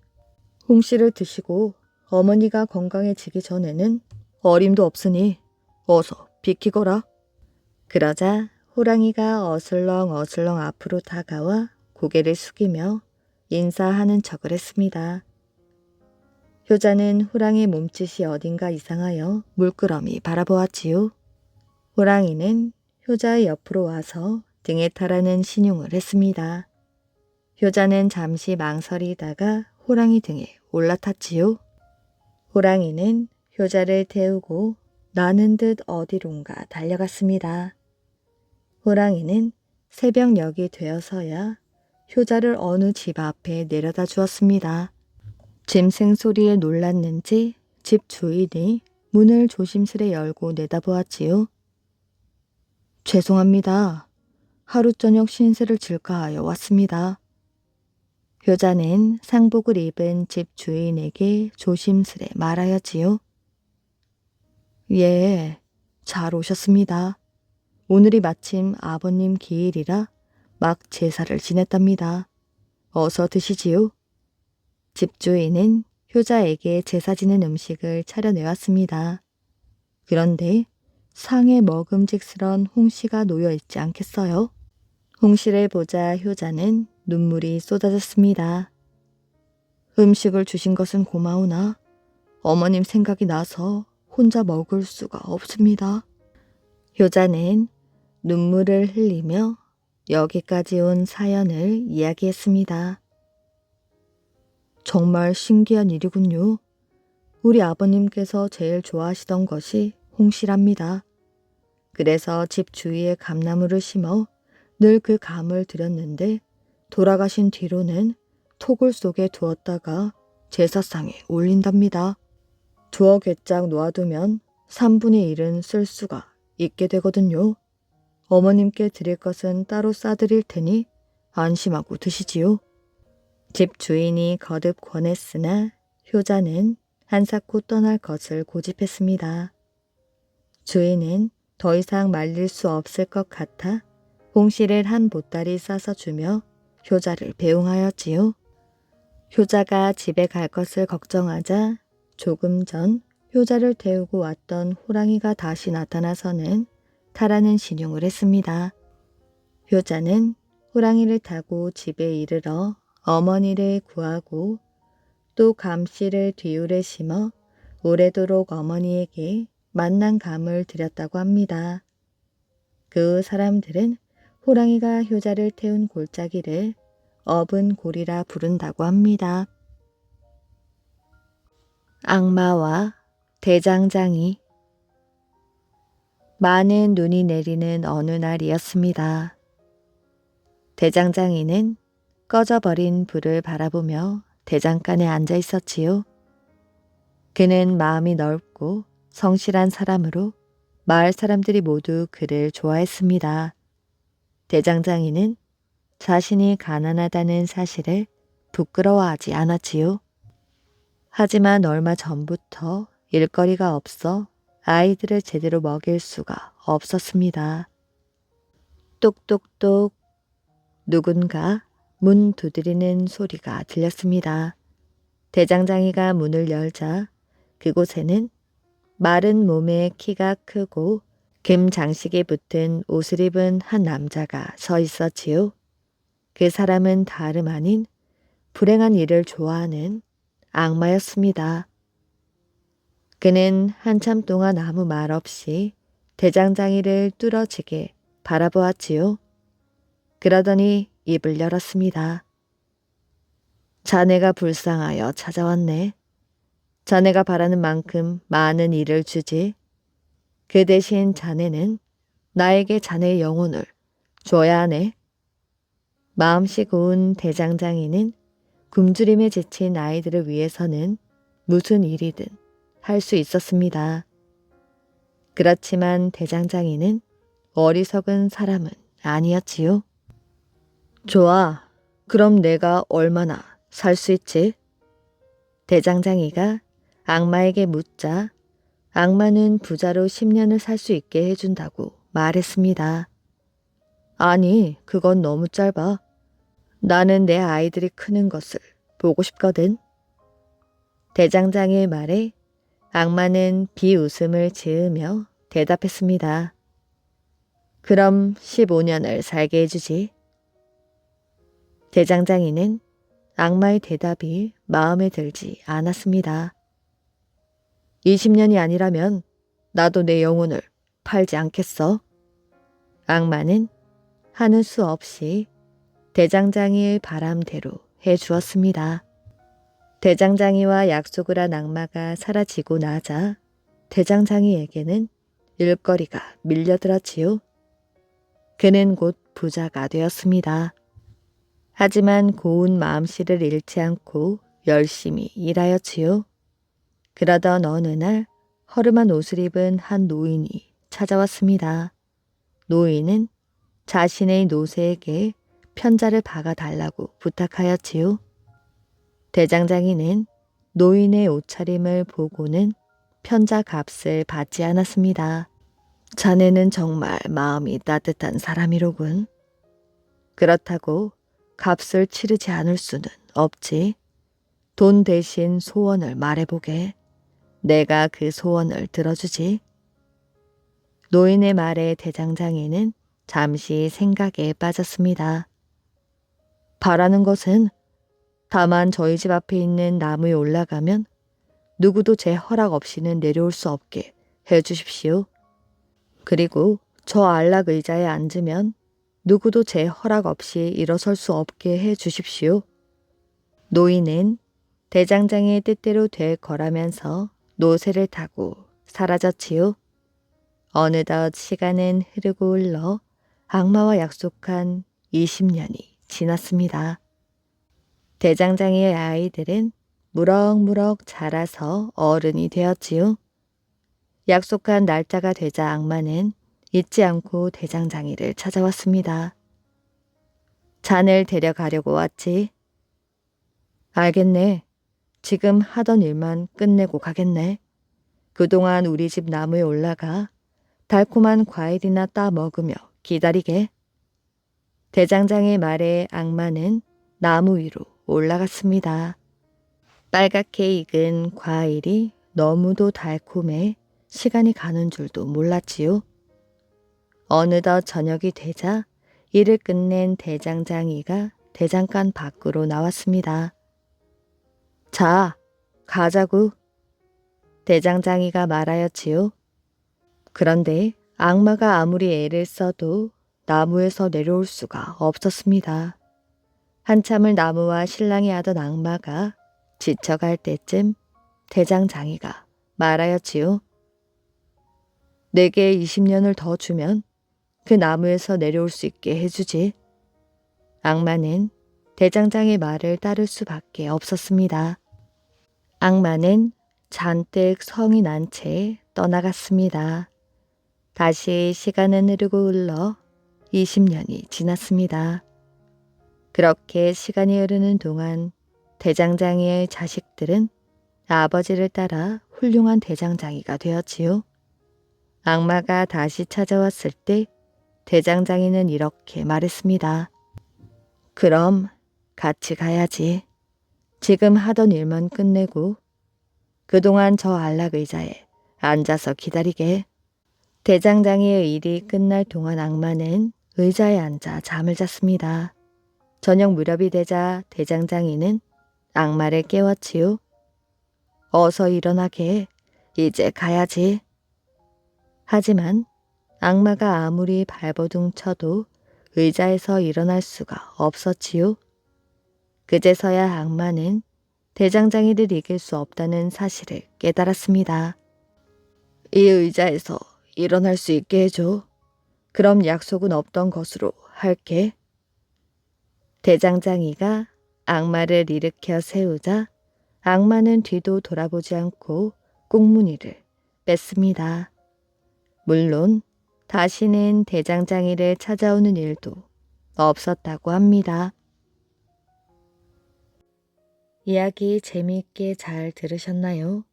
홍시를 드시고 어머니가 건강해지기 전에는 어림도 없으니 어서 비키거라. 그러자 호랑이가 어슬렁어슬렁 앞으로 다가와 고개를 숙이며 인사하는 척을 했습니다. 효자는 호랑이 몸짓이 어딘가 이상하여 물끄러미 바라보았지요. 호랑이는 효자의 옆으로 와서 등에 타라는 신용을 했습니다. 효자는 잠시 망설이다가 호랑이 등에 올라탔지요. 호랑이는 효자를 태우고 나는 듯 어디론가 달려갔습니다. 호랑이는 새벽녘이 되어서야 효자를 어느 집 앞에 내려다 주었습니다. 짐승 소리에 놀랐는지 집 주인이 문을 조심스레 열고 내다보았지요. 죄송합니다. 하루 저녁 신세를 질까 하여 왔습니다. 효자는 상복을 입은 집 주인에게 조심스레 말하였지요. 예, 잘 오셨습니다. 오늘이 마침 아버님 기일이라 막 제사를 지냈답니다. 어서 드시지요. 집주인은 효자에게 제사 지낸 음식을 차려내왔습니다. 그런데 상에 먹음직스런 홍시가 놓여있지 않겠어요? 홍시를 보자 효자는 눈물이 쏟아졌습니다. 음식을 주신 것은 고마우나 어머님 생각이 나서 혼자 먹을 수가 없습니다. 효자는 눈물을 흘리며 여기까지 온 사연을 이야기했습니다. 정말 신기한 일이군요. 우리 아버님께서 제일 좋아하시던 것이 홍시랍니다. 그래서 집 주위에 감나무를 심어 늘 그 감을 들였는데 돌아가신 뒤로는 토굴 속에 두었다가 제사상에 올린답니다. 두어 괴짝 놓아두면 3분의 1은 쓸 수가 있게 되거든요. 어머님께 드릴 것은 따로 싸드릴 테니 안심하고 드시지요. 집 주인이 거듭 권했으나 효자는 한사코 떠날 것을 고집했습니다. 주인은 더 이상 말릴 수 없을 것 같아 홍시를 한 보따리 싸서 주며 효자를 배웅하였지요. 효자가 집에 갈 것을 걱정하자 조금 전 효자를 태우고 왔던 호랑이가 다시 나타나서는 타라는 신용을 했습니다. 효자는 호랑이를 타고 집에 이르러 어머니를 구하고 또 감씨를 뒤울에 심어 오래도록 어머니에게 만난 감을 드렸다고 합니다. 그 사람들은 호랑이가 효자를 태운 골짜기를 업은 골이라 부른다고 합니다. 악마와 대장장이. 많은 눈이 내리는 어느 날이었습니다. 대장장이는 꺼져버린 불을 바라보며 대장간에 앉아 있었지요. 그는 마음이 넓고 성실한 사람으로 마을 사람들이 모두 그를 좋아했습니다. 대장장이는 자신이 가난하다는 사실을 부끄러워하지 않았지요. 하지만 얼마 전부터 일거리가 없어 아이들을 제대로 먹일 수가 없었습니다. 똑똑똑 누군가 문 두드리는 소리가 들렸습니다. 대장장이가 문을 열자 그곳에는 마른 몸에 키가 크고 금 장식이 붙은 옷을 입은 한 남자가 서 있었지요. 그 사람은 다름 아닌 불행한 일을 좋아하는 악마였습니다. 그는 한참 동안 아무 말 없이 대장장이를 뚫어지게 바라보았지요. 그러더니 입을 열었습니다. 자네가 불쌍하여 찾아왔네. 자네가 바라는 만큼 많은 일을 주지. 그 대신 자네는 나에게 자네의 영혼을 줘야 하네. 마음씨 고운 대장장이는 굶주림에 지친 아이들을 위해서는 무슨 일이든 할 수 있었습니다. 그렇지만 대장장이는 어리석은 사람은 아니었지요. 좋아. 그럼 내가 얼마나 살 수 있지? 대장장이가 악마에게 묻자 악마는 부자로 10년을 살 수 있게 해준다고 말했습니다. 아니, 그건 너무 짧아. 나는 내 아이들이 크는 것을 보고 싶거든. 대장장이의 말에 악마는 비웃음을 지으며 대답했습니다. 그럼 15년을 살게 해주지. 대장장이는 악마의 대답이 마음에 들지 않았습니다. 20년이 아니라면 나도 내 영혼을 팔지 않겠어. 악마는 하는 수 없이 대장장이의 바람대로 해주었습니다. 대장장이와 약속을 한 악마가 사라지고 나자 대장장이에게는 일거리가 밀려들었지요. 그는 곧 부자가 되었습니다. 하지만 고운 마음씨를 잃지 않고 열심히 일하였지요. 그러던 어느 날 허름한 옷을 입은 한 노인이 찾아왔습니다. 노인은 자신의 노새에게 편자를 박아달라고 부탁하였지요. 대장장이는 노인의 옷차림을 보고는 편자 값을 받지 않았습니다. 자네는 정말 마음이 따뜻한 사람이로군. 그렇다고 값을 치르지 않을 수는 없지. 돈 대신 소원을 말해보게. 내가 그 소원을 들어주지. 노인의 말에 대장장이는 잠시 생각에 빠졌습니다. 바라는 것은 다만 저희 집 앞에 있는 나무에 올라가면 누구도 제 허락 없이는 내려올 수 없게 해주십시오. 그리고 저 안락 의자에 앉으면 누구도 제 허락 없이 일어설 수 없게 해주십시오. 노인은 대장장이의 뜻대로 될 거라면서 노새를 타고 사라졌지요. 어느덧 시간은 흐르고 흘러 악마와 약속한 20년이 지났습니다. 대장장이의 아이들은 무럭무럭 자라서 어른이 되었지요. 약속한 날짜가 되자 악마는 잊지 않고 대장장이를 찾아왔습니다. 자네를 데려가려고 왔지. 알겠네. 지금 하던 일만 끝내고 가겠네. 그동안 우리 집 나무에 올라가 달콤한 과일이나 따 먹으며 기다리게. 대장장의 말에 악마는 나무 위로 올라갔습니다. 빨갛게 익은 과일이 너무도 달콤해 시간이 가는 줄도 몰랐지요. 어느덧 저녁이 되자 일을 끝낸 대장장이가 대장간 밖으로 나왔습니다. 자, 가자구. 대장장이가 말하였지요. 그런데 악마가 아무리 애를 써도 나무에서 내려올 수가 없었습니다. 한참을 나무와 실랑이 하던 악마가 지쳐갈 때쯤 대장장이가 말하였지요. 내게 20년을 더 주면 그 나무에서 내려올 수 있게 해주지. 악마는 대장장의 말을 따를 수밖에 없었습니다. 악마는 잔뜩 성이 난 채 떠나갔습니다. 다시 시간은 흐르고 흘러 20년이 지났습니다. 그렇게 시간이 흐르는 동안 대장장이의 자식들은 아버지를 따라 훌륭한 대장장이가 되었지요. 악마가 다시 찾아왔을 때 대장장이는 이렇게 말했습니다. 그럼 같이 가야지. 지금 하던 일만 끝내고 그동안 저 안락 의자에 앉아서 기다리게. 대장장이의 일이 끝날 동안 악마는 의자에 앉아 잠을 잤습니다. 저녁 무렵이 되자 대장장이는 악마를 깨웠지요. 어서 일어나게. 이제 가야지. 하지만 악마가 아무리 발버둥 쳐도 의자에서 일어날 수가 없었지요. 그제서야 악마는 대장장이를 이길 수 없다는 사실을 깨달았습니다. 이 의자에서 일어날 수 있게 해줘. 그럼 약속은 없던 것으로 할게. 대장장이가 악마를 일으켜 세우자 악마는 뒤도 돌아보지 않고 꽁무니를 뺐습니다. 물론 다시는 대장장이를 찾아오는 일도 없었다고 합니다. 이야기 재미있게 잘 들으셨나요?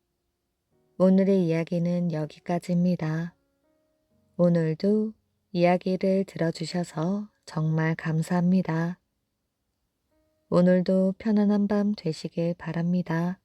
오늘의 이야기는 여기까지입니다. 오늘도 이야기를 들어주셔서 정말 감사합니다. 오늘도 편안한 밤 되시길 바랍니다.